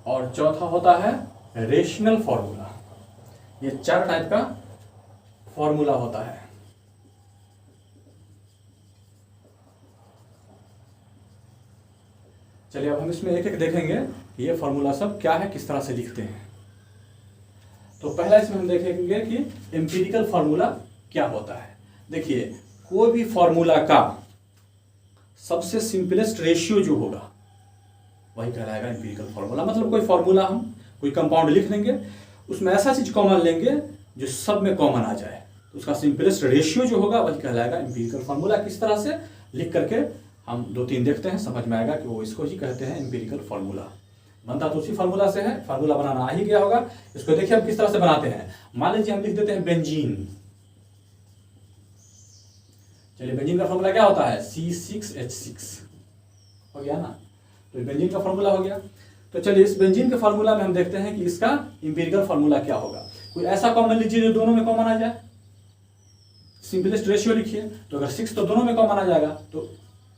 और चौथा होता है रेशनल फॉर्मूला। ये 4 टाइप का फॉर्मूला होता है। चलिए अब हम इसमें एक एक देखेंगे कि ये फॉर्मूला सब क्या है, किस तरह से लिखते हैं। तो पहला इसमें हम देखेंगे कि एम्पिरिकल फॉर्मूला क्या होता है। देखिए कोई भी फॉर्मूला का सबसे सिंपलेस्ट रेशियो जो होगा वही कहलाएगा एम्पिरिकल फॉर्मूला। मतलब कोई फॉर्मूला हम कोई कंपाउंड लिख लेंगे, उसमें ऐसा चीज कॉमन लेंगे जो सब में कॉमन आ जाए, तो उसका सिंपलेस्ट रेशियो जो होगा वही कहलाएगा एम्पिरिकल फॉर्मूला। किस तरह से लिख करके हम 2-3 देखते हैं, समझ में आएगा कि वो इसको ही कहते हैं एम्पिरिकल फॉर्मूला। बनता तो उसी फार्मूला से है, फार्मूला बनाना आ ही गया होगा। इसको देखिए हम किस तरह से बनाते हैं। मान लीजिए हम लिख देते हैं बेंजीन। चलिए बेंजीन का फार्मूला क्या होता है, C6H6 हो गया ना, तो बेंजीन का फार्मूला हो गया। तो चलिए इस बेंजीन के फार्मूला में हम देखते हैं कि इसका इंपीरिकल फार्मूला क्या होगा। कोई ऐसा कॉमन लीजिए जो दोनों में कॉमन आ जाए, सिंपलेस्ट रेशियो लिखिए। तो अगर 6 तो दोनों में कॉमन आ जाएगा, तो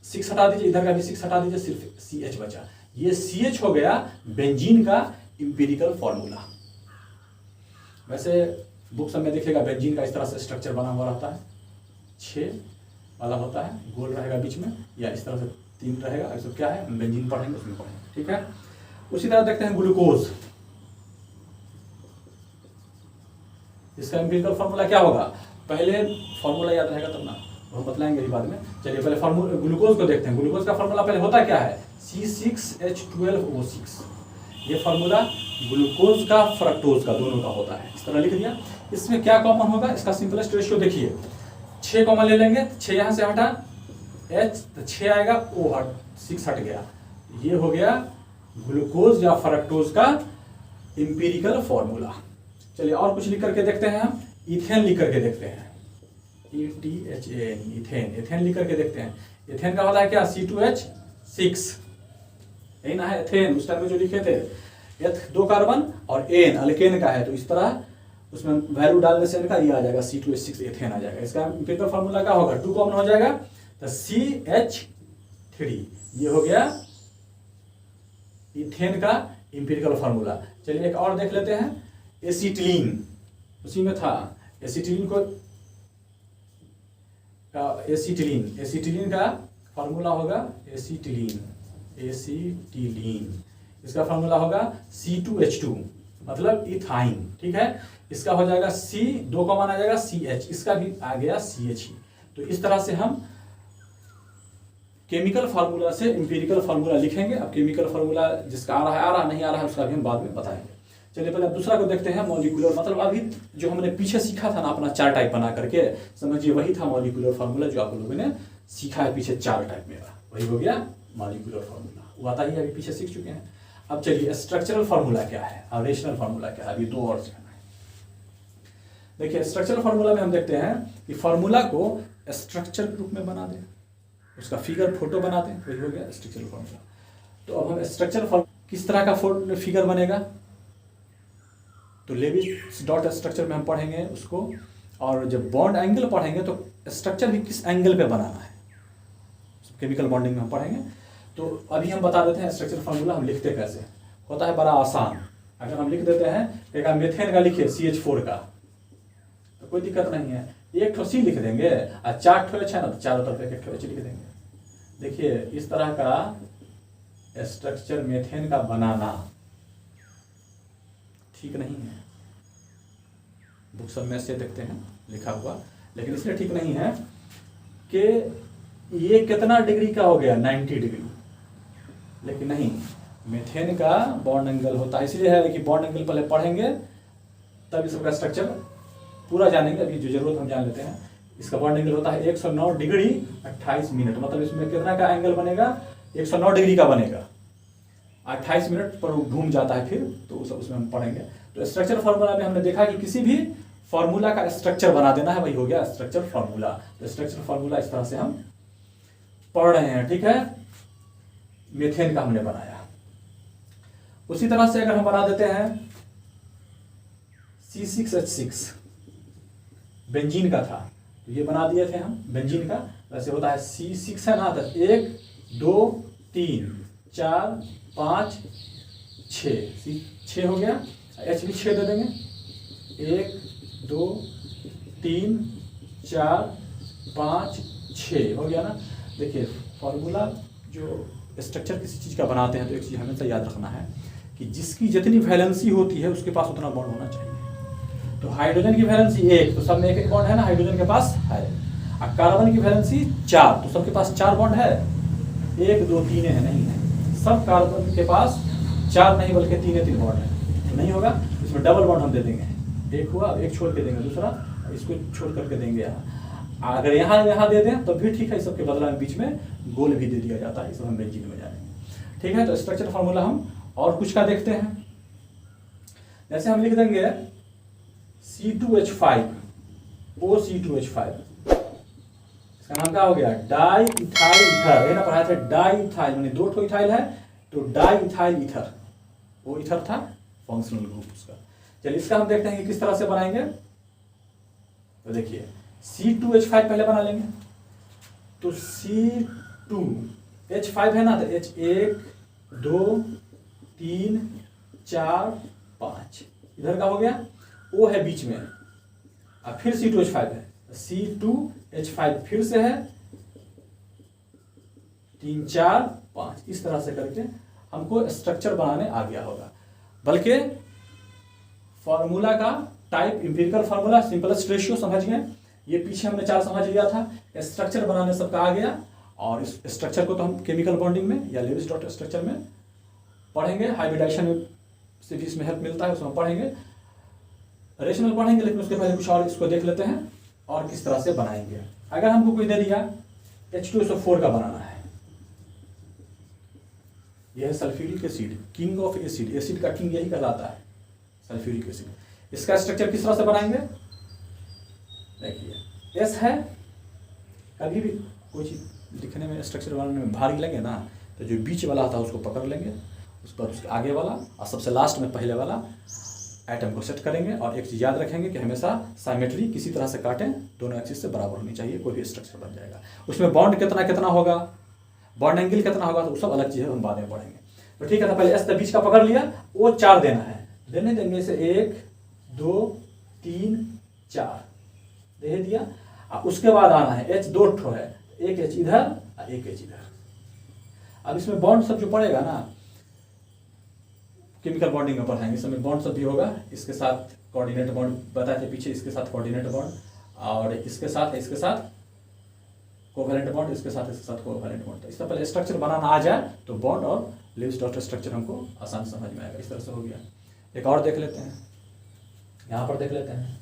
6 हटा दीजिए, इधर का भी 6 हटा दीजिए, सिर्फ CH बचा। ये CH हो गया बेंजीन का इंपीरिकल फार्मूला। वैसे बुक सब में देखिएगा बेंजीन का इस तरह से स्ट्रक्चर बना हुआ रहता है, 6 वाला होता है, गोल रहेगा बीच में, या इस तरह से 3 रहेगा। ऐसा क्या है हम बेंजीन पढ़ेंगे उसमें पढ़ेंगे, ठीक है। उसी तरह देखते हैं ग्लूकोज। इसका इंपीरिकल फार्मूला क्या होगा, पहले फार्मूला याद रहेगा तब ना, हम बतलाएंगे ही बाद में। चलिए पहले फार्मूला ग्लूकोज को देखते हैं। ग्लूकोज का फार्मूला पहले होता क्या है, C6H12O6। ये फार्मूला ग्लूकोज का फ्रक्टोज का दोनों का होता है, इस तरह लिख दिया। इसमें क्या कॉमन होगा, इसका सिंपलेस्ट रेशियो देखिए, 6 कॉमन ले लेंगे, 6 यहाँ से हटा, H तो 6 आएगा, O 6 हट गया। ये हो गया ग्लूकोज या फ्रक्टोज का इंपीरिकल फॉर्मूला। चलिए और कुछ लिख करके देखते हैं हम। इथेन लिख करके देखते हैं, ETHAN, इथेन। इथेन लिख करके देखते हैं। इथेन का होता है क्या, C2H6, यही ना है एथेन। उस टाइम में जो लिखे थे, एथ 2 कार्बन और एन अल्केन का है, तो इस तरह उसमें वैल्यू डालने से इनका ये आ जाएगा C2H6 एथेन आ जाएगा। इसका इंपीरिकल फार्मूला क्या होगा, 2 कॉमन हो जाएगा तो CH3। ये हो गया इथेन का इंपीरिकल फार्मूला। चलिए एक और देख लेते हैं, एसिटिलीन, उसी में था। एसिटिलीन को एसिटिलीन का फार्मूला होगा एसिटिलीन। इसका फार्मूला होगा C2H2, मतलब इथाइन, ठीक है। इसका हो जाएगा C 2 कॉमन आ जाएगा CH, इसका भी आ गया CH ही। तो इस तरह से हम केमिकल फार्मूला से इंपीरिकल फार्मूला लिखेंगे। अब केमिकल फार्मूला जिसका आ रहा नहीं आ रहा है उसका भी हम बाद में बताएंगे। चलिए पहले दूसरा को देखते हैं, मॉलिक्यूलर। मतलब अभी जो हमने पीछे सीखा था ना अपना 4 टाइप बना करके, समझिए वही था मॉलिक्यूलर फार्मूला जो आप लोगों ने सीखा है पीछे 4 टाइप में, वही हो गया मॉलिक्यूलर फार्मूला। वो आता ही अभी पीछे सीख चुके हैं। अब चलिए स्ट्रक्चरल फार्मूला क्या है और रेशनल फार्मूला क्या है, अभी 2 और सीखना है। देखिए स्ट्रक्चरल फार्मूला में हम देखते हैं कि फार्मूला को स्ट्रक्चर के रूप में बना दें, उसका फिगर फोटो बना दें, वही हो गया स्ट्रक्चरल फार्मूला। तो अब हम स्ट्रक्चरल फार्मूला किस तरह का फिगर बनेगा, तो लेविस डॉट स्ट्रक्चर में हम पढ़ेंगे उसको। और जब बॉन्ड एंगल पढ़ेंगे तो स्ट्रक्चर भी किस एंगल पे बनाना है, केमिकल बॉन्डिंग में हम पढ़ेंगे। तो अभी हम बता देते हैं स्ट्रक्चर फार्मूला हम लिखते कैसे, होता है बड़ा आसान। अगर हम लिख देते हैं, एक मीथेन का लिखिए CH4 का, तो कोई दिक्कत नहीं है, एक ठो C लिख देंगे और 4 ठो H है ना, तो चारों तरफ एक ठो H लिख देंगे। देखिए इस तरह का स्ट्रक्चर मीथेन का बनाना ठीक नहीं है, बुक सब में से देखते हैं लिखा हुआ, लेकिन इसलिए ठीक नहीं है कि ये कितना डिग्री का हो गया, 90 डिग्री। लेकिन नहीं, मीथेन का बॉन्ड एंगल होता है, इसलिए है कि बॉन्ड एंगल पहले पढ़ेंगे तब इसका स्ट्रक्चर पूरा जानेंगे। अभी जो जरूरत हम जान लेते हैं। इसका बॉन्ड एंगल होता है 109 डिग्री 28 मिनट, मतलब इसमें कितना का एंगल बनेगा, 109 डिग्री का बनेगा, 28 मिनट पर घूम जाता है फिर, तो उसमें हम पढ़ेंगे। तो स्ट्रक्चर फार्मूला में हमने देखा कि किसी भी फार्मूला का स्ट्रक्चर बना देना है, वही हो गया स्ट्रक्चर फार्मूला। तो स्ट्रक्चर फार्मूला इस तरह से हम पढ़ रहे हैं, ठीक है। मीथेन का हमने बनाया। उसी तरह से अगर हम बना देते हैं C6H6, बेंजीन का था, तो ये बना दिए थे हम बेंजीन का। वैसे होता है C6 है ना, तो 1 2 3 4 5 6, 6 हो गया। H भी 6 दे देंगे, 1 2 3 4 5 6 हो गया ना। देखिए फार्मूला जो स्ट्रक्चर किसी चीज़ का बनाते हैं तो एक चीज़ हमेशा याद रखना है कि जिसकी जितनी वैलेंसी होती है उसके पास उतना बॉन्ड होना चाहिए। तो हाइड्रोजन की वैलेंसी 1, तो सब में 1 बॉन्ड है ना, हाइड्रोजन के पास है। और कार्बन की वैलेंसी 4, तो सबके पास 4 बॉन्ड है। 1 2 3 है, नहीं है, सब कार्बन के पास 4 नहीं बल्कि 3 बॉन्ड है, तो नहीं होगा। इसमें डबल बॉन्ड हम दे देंगे, 1 हुआ, 1 छोड़ के देंगे, दूसरा इसको छोड़ करके देंगे यहाँ। अगर यहाँ दे दें तो भी ठीक है, सबके बदला में बीच में गोल भी दे दिया जाता है, इस हम बेंजीन में जाएंगे, ठीक है। तो स्ट्रक्चर फार्मूला हम और कुछ का देखते हैं, जैसे हम लिख देंगे C2H5 OC2H5, इसका नाम क्या हो गया, डाई इथाइल ईथर। ये ना पढ़ाया था डाई इथाइल, मैंने 2 ठो इथाइल है तो डाई इथाइल ईथर, वो ईथर था फंक्शनल ग्रुप उसका। चलिए इसका हम देखते हैं कि किस तरह से बनाएंगे। तो देखिए C2H5 पहले बना लेंगे, तो C2H5 है ना, तो H1 2 3 4 5 इधर का हो गया, O है बीच में, अब फिर C2H5 है, C2H5 फिर से है 3 4 5, इस तरह से करके हमको स्ट्रक्चर बनाने आ गया होगा। बल्कि फॉर्मूला का type empirical formula simplest ratio समझ गए, ये पीछे हमने 4 समझ लिया था, स्ट्रक्चर बनाने सबका आ गया। और इस स्ट्रक्चर को तो हम केमिकल बॉन्डिंग में या लेविस डॉट स्ट्रक्चर में पढ़ेंगे, हाइब्रिडाइजेशन से भी इसमें हेल्प मिलता है, उसमें पढ़ेंगे, रेशनल पढ़ेंगे, लेकिन उसके पहले कुछ और इसको देख लेते हैं और किस तरह से बनाएंगे। अगर हमको कोई दे दिया H2SO4 का बनाना है, यह है sulphuric acid, king of acid, acid का किंग यही कहलाता है सल्फ्यूरिक एसिड। इसका स्ट्रक्चर किस तरह से बनाएंगे, देखिए S है, कभी भी कोई चीज लिखने में स्ट्रक्चर बनाने में भारी लगे ना, तो जो बीच वाला आता है उसको पकड़ लेंगे, उस पर उसके आगे वाला और सबसे लास्ट में पहले वाला एटम को सेट करेंगे। और एक चीज याद रखेंगे कि हमेशा साइमेट्री किसी तरह से काटें, दोनों एक्सिस से बराबर होनी चाहिए, कोई भी स्ट्रक्चर बन जाएगा। उसमें बॉन्ड कितना कितना होगा, बॉन्ड एंगल कितना होगा, तो सब अलग चीज़ है, हम बाद में पढ़ेंगे। तो ठीक है, तो पहले S बीच का पकड़ लिया, वो 4 देना है, देने देंगे इसे 1 2 3 4 दे दिया। अब उसके बाद आना है H 2 ठो है, एक H इधर और एक H इधर। अब इसमें बॉन्ड सब जो पड़ेगा ना, केमिकल बॉन्डिंग में पढ़ाएंगे, इसमें बॉन्ड सब भी होगा, इसके साथ कोऑर्डिनेट बॉन्ड बताए थे पीछे, इसके साथ कोऑर्डिनेट बॉन्ड, और इसके साथ कोवैलेंट बॉन्ड, इसके साथ कोवैलेंट बॉन्ड। तो इससे पहले स्ट्रक्चर बनाना आ जाए तो बॉन्ड और लेविस डॉट स्ट्रक्चर हमको आसान समझ में आएगा। इस तरह से हो गया। एक और देख लेते हैं, यहां पर देख लेते हैं,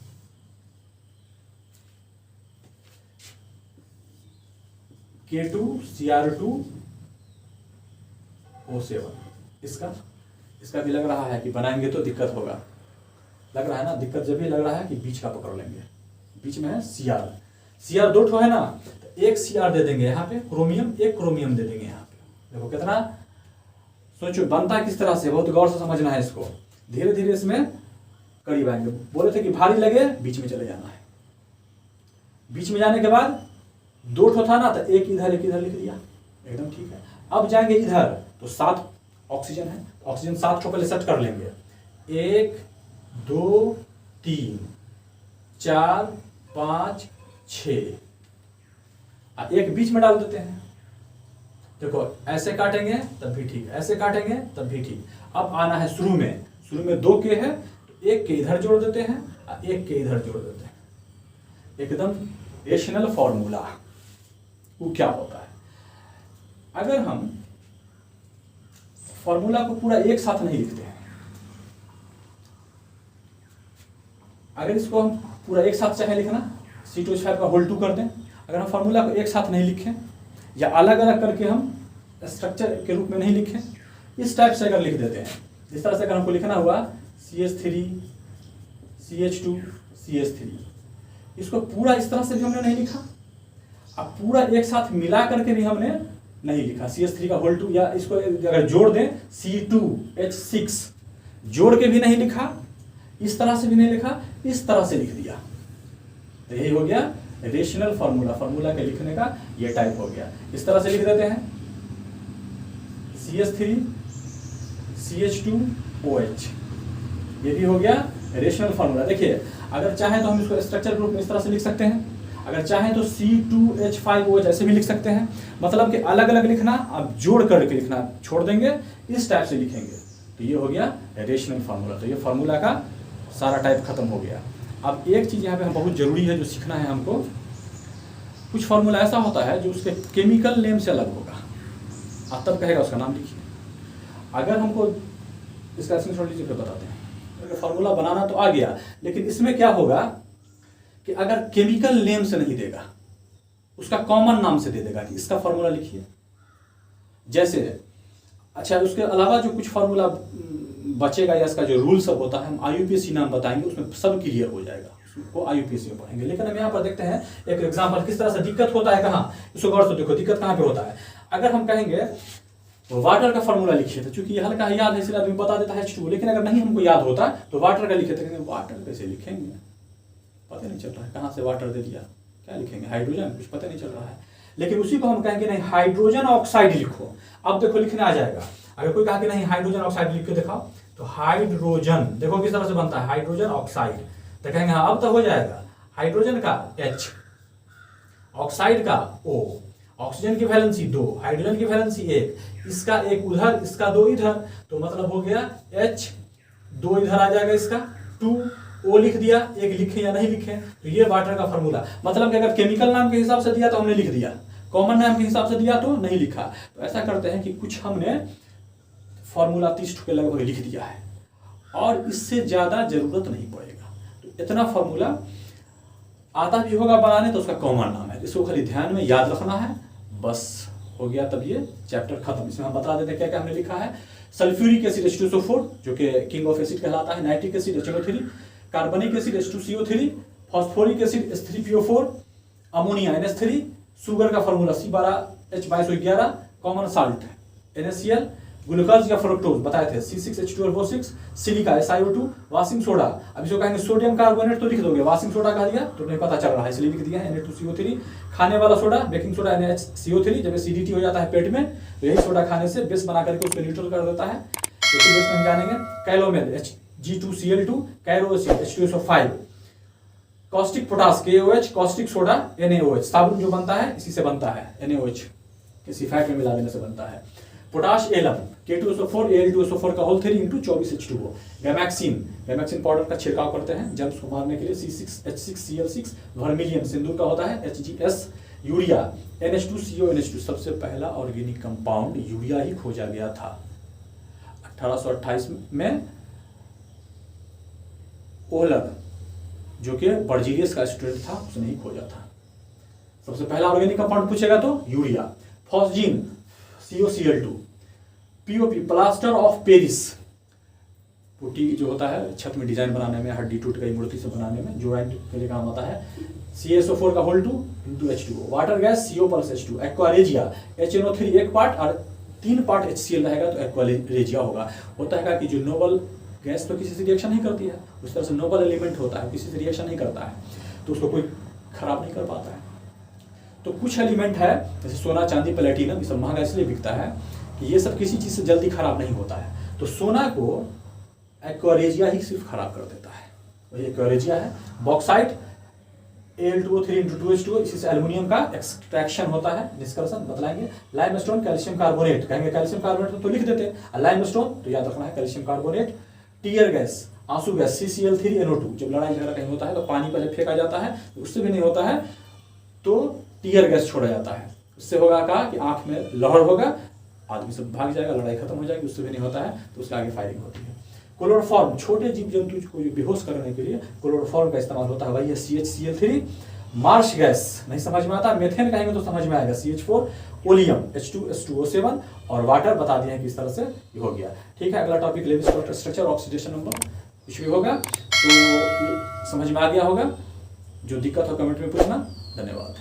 K2Cr2O7, इसका भी लग रहा है कि बनाएंगे तो दिक्कत होगा, लग रहा है ना, दिक्कत जब भी लग रहा है कि बीच का पकड़ लेंगे, बीच में है Cr 2 ठो है ना, तो एक Cr दे देंगे यहाँ पे, क्रोमियम एक क्रोमियम दे देंगे यहाँ पे। देखो कितना, सोचो बनता है किस तरह से, बहुत गौर से समझना है इसको, धीरे धीरे इसमें करीब आएंगे। बोले थे कि भारी लगे बीच में चले जाना है, बीच में जाने के बाद 2 ठो था ना, तो एक इधर लिख दिया, एकदम ठीक है। अब जाएंगे इधर तो 7 ऑक्सीजन है, ऑक्सीजन 7 ठो पहले सेट कर लेंगे, 1 2 3 4 5 6, एक बीच में डाल देते हैं। देखो ऐसे काटेंगे तब भी ठीक, ऐसे काटेंगे तब भी ठीक। अब आना है शुरू में 2 के है, तो एक के इधर जोड़ देते हैं और एक के इधर जोड़ देते हैं, एकदम रेशनल फॉर्मूला। वो क्या होता है, अगर हम फॉर्मूला को पूरा एक साथ नहीं लिखते हैं, अगर इसको हम पूरा एक साथ चाहे लिखना, C2H5 का होल 2 कर दें, अगर हम फार्मूला को एक साथ नहीं लिखें या अलग अलग करके हम स्ट्रक्चर के रूप में नहीं लिखें, इस टाइप से अगर लिख देते हैं, जिस तरह से अगर हमको लिखना हुआ CH3 CH2 CH3, इसको पूरा इस तरह से भी हमने नहीं लिखा, अब पूरा एक साथ मिला करके भी हमने नहीं लिखा, CH3 का होल 2, या इसको अगर जोड़ दें C2H6 जोड़ के भी नहीं लिखा, इस तरह से भी नहीं लिखा, इस तरह से लिख दिया। तो यही हो गया रेशनल फार्मूला, फार्मूला के लिखने का ये टाइप हो गया। इस तरह से लिख देते हैं CH3 CH2OH, ये भी हो गया रेशनल फार्मूला। देखिए अगर चाहें तो हम इसको स्ट्रक्चर ग्रुप में इस तरह से लिख सकते हैं, अगर चाहें तो C2H5OH ऐसे भी लिख सकते हैं, मतलब कि अलग अलग लिखना, आप जोड़ करके लिखना छोड़ देंगे, इस टाइप से लिखेंगे, तो ये हो गया रेशनल फार्मूला। तो ये फार्मूला का सारा टाइप खत्म हो गया। अब एक चीज़ यहाँ पे हम बहुत ज़रूरी है जो सीखना है हमको, कुछ फार्मूला ऐसा होता है जो उसके केमिकल नेम से अलग होगा, आप तब कहेगा उसका नाम लिखिए। अगर हमको इसका स्क्रीनशॉट लीजिए फिर बताते हैं। अगर फार्मूला बनाना तो आ गया, लेकिन इसमें क्या होगा कि अगर केमिकल नेम से नहीं देगा, उसका कॉमन नाम से दे देगा कि इसका फार्मूला लिखिए। जैसे अच्छा, उसके अलावा जो कुछ फार्मूला बचेगा या इसका जो रूल सब होता है हम IUPAC नाम बताएंगे, उसमें सब क्लियर हो जाएगा, उसको IUPAC में पढ़ेंगे। लेकिन हम यहाँ पर देखते हैं एक एग्जाम्पल किस तरह से दिक्कत होता है, कहाँ इसको गौर से देखो दिक्कत कहाँ पे होता है। अगर हम कहेंगे वाटर का फार्मूला लिखिए, तो चूंकि हल्का याद है इसलिए आदमी बता देता है H2O, लेकिन अगर नहीं हमको याद होता तो वाटर का लिखे, तो कहेंगे वाटर कैसे लिखेंगे, पता नहीं चल रहा है कहाँ से वाटर दे दिया, क्या लिखेंगे हाइड्रोजन, कुछ पता नहीं चल रहा है। लेकिन उसी को हम कहेंगे नहीं हाइड्रोजन ऑक्साइड लिखो, अब देखो लिखने आ जाएगा। अगर कोई कहा कि नहीं हाइड्रोजन ऑक्साइड लिख के दिखाओ, तो हाइड्रोजन देखो किस तरह से बनता है, हाइड्रोजन ऑक्साइड, तो कहेंगे हाँ अब तो हो जाएगा। हाइड्रोजन का H, ऑक्साइड का O, ऑक्सीजन की वैलेंसी 2, हाइड्रोजन की वैलेंसी 1, इसका 1 उधर इसका 2 इधर, तो मतलब हो गया H, 2 इधर आ जाएगा इसका 2, O लिख दिया, 1 लिखे या नहीं लिखे, तो ये वाटर का फार्मूला। मतलब कि अगर केमिकल नाम के हिसाब से दिया तो हमने लिख दिया, कॉमन नाम के हिसाब से दिया तो नहीं लिखा। तो ऐसा करते हैं कि कुछ हमने फार्मूला 30 के लगभग लिख दिया है और इससे ज़्यादा जरूरत नहीं पड़ेगा। तो इतना फार्मूला आता भी होगा बनाने तो उसका कॉमन नाम है, इसको खाली ध्यान में याद रखना है, बस हो गया, तब ये चैप्टर खत्म। इसमें हम बता देते हैं क्या क्या हमने लिखा है। सल्फ्यूरिक एसिड H2SO4 जो कि किंग ऑफ एसिड कहलाता है, nitric acid HNO3, carbonic acid H2CO3, phosphoric acid H3PO4, ammonia NH3, sugar का formula C12H2211, common salt NaCl, glucose या फ्रुक्टोज बताए थे C6H12O6, silica SiO2, washing soda, अब इसको कहेंगे सोडियम कार्बोनेट तो लिख दोगे, वाशिंग सोडा कह दिया तो नहीं पता चल रहा है इसलिए लिख दिया है Na2CO3, खाने वाला सोडा बेकिंग सोडा NaCO3, जब CDT हो जाता है पेट में तो यही सोडा खाने से बेस बना करके उसको न्यूट्रल कर देता है, इसी बेस में हम जानेंगे। कैलोमेल Hg2Cl2, kerosene H2SO5, caustic potash KOH, caustic soda NaOH, साबुन जो बनता है इसी से बनता है, NaOH किसी फैट में मिला देने से बनता है। पोटाश Alum, K2SO4 Al2SO4 का होल 3 इंटू 24H2O, गैमैक्सिन पाउडर का छिड़काव करते हैं जर्म्स को मारने के लिए, C6H6Cl6, वर्मिलियम सिंदूर का होता है, HGS, यूरिया NH2CONH2, सबसे पहला ऑर्गेनिक कंपाउंड यूरिया ही खोजा गया था 1828 में। ओहलर जो कि बर्जीलियस का स्टूडेंट था उसने ही खोजा था। सबसे पहला ऑर्गेनिक कंपाउंड पूछेगा तो urea. Phosgene COCl2, POP plaster of Paris, putty जो होता है छत में डिजाइन बनाने में, हड्डी टूट गई मूर्ति से बनाने में ज्वाइंट के लिए काम आता है, CaSO4 का whole 2 into H2O, water gas CO plus H2, aqua regia HNO3 एक पार्ट और 3 पार्ट HCl रहेगा तो एक्वारेजिया होगा। होता है कि जो नोबल गैस तो किसी से रिएक्शन नहीं करती है, उस तरह से नोबल एलिमेंट होता है किसी से रिएक्शन नहीं करता है तो उसको कोई खराब नहीं कर पाता है। तो कुछ एलिमेंट है जैसे सोना चांदी प्लेटिनम, ये सब महंगा इसलिए बिकता है कि ये सब किसी चीज़ से जल्दी खराब नहीं होता है, तो सोना को एक्वारेजिया ही सिर्फ खराब कर देता है, वही एक्वारेजिया है। बॉक्साइट Al2O3 इंटू 2H2O, इसी से एल्युमिनियम का एक्सट्रैक्शन होता है, निष्कर्षण बतलाएंगे। लाइमस्टोन कैल्शियम कार्बोनेट, कहेंगे कैल्शियम कार्बोनेट तो लिख देते हैं, लाइमस्टोन तो याद रखना है कैल्शियम कार्बोनेट। टीयर गैस आंसू गैस CCl3NO2, जब लड़ाई झगड़ा कहीं होता है तो पानी पर जब फेंका जाता है उससे भी नहीं होता है तो टीयर गैस छोड़ा जाता है, उससे होगा क्या कि आंख में लहर होगा, आदमी सब भाग जाएगा, लड़ाई खत्म हो जाएगी, उससे भी नहीं होता है तो उसके आगे फायरिंग होती है। क्लोरोफॉर्म, छोटे जीव जंतु को बेहोश करने के लिए क्लोरोफॉर्म का इस्तेमाल होता है, वही है CHCl3। मार्श गैस नहीं समझ में आता, मेथेन कहेंगे तो समझ में आएगा, CH4, ओलियम H2SO7 और वाटर बता दिए हैं किस तरह से ये हो गया। ठीक है, अगला topic Lewis structure, oxidation number कुछ भी होगा तो समझ में आ गया होगा, जो दिक्कत हो कमेंट में पूछना। धन्यवाद।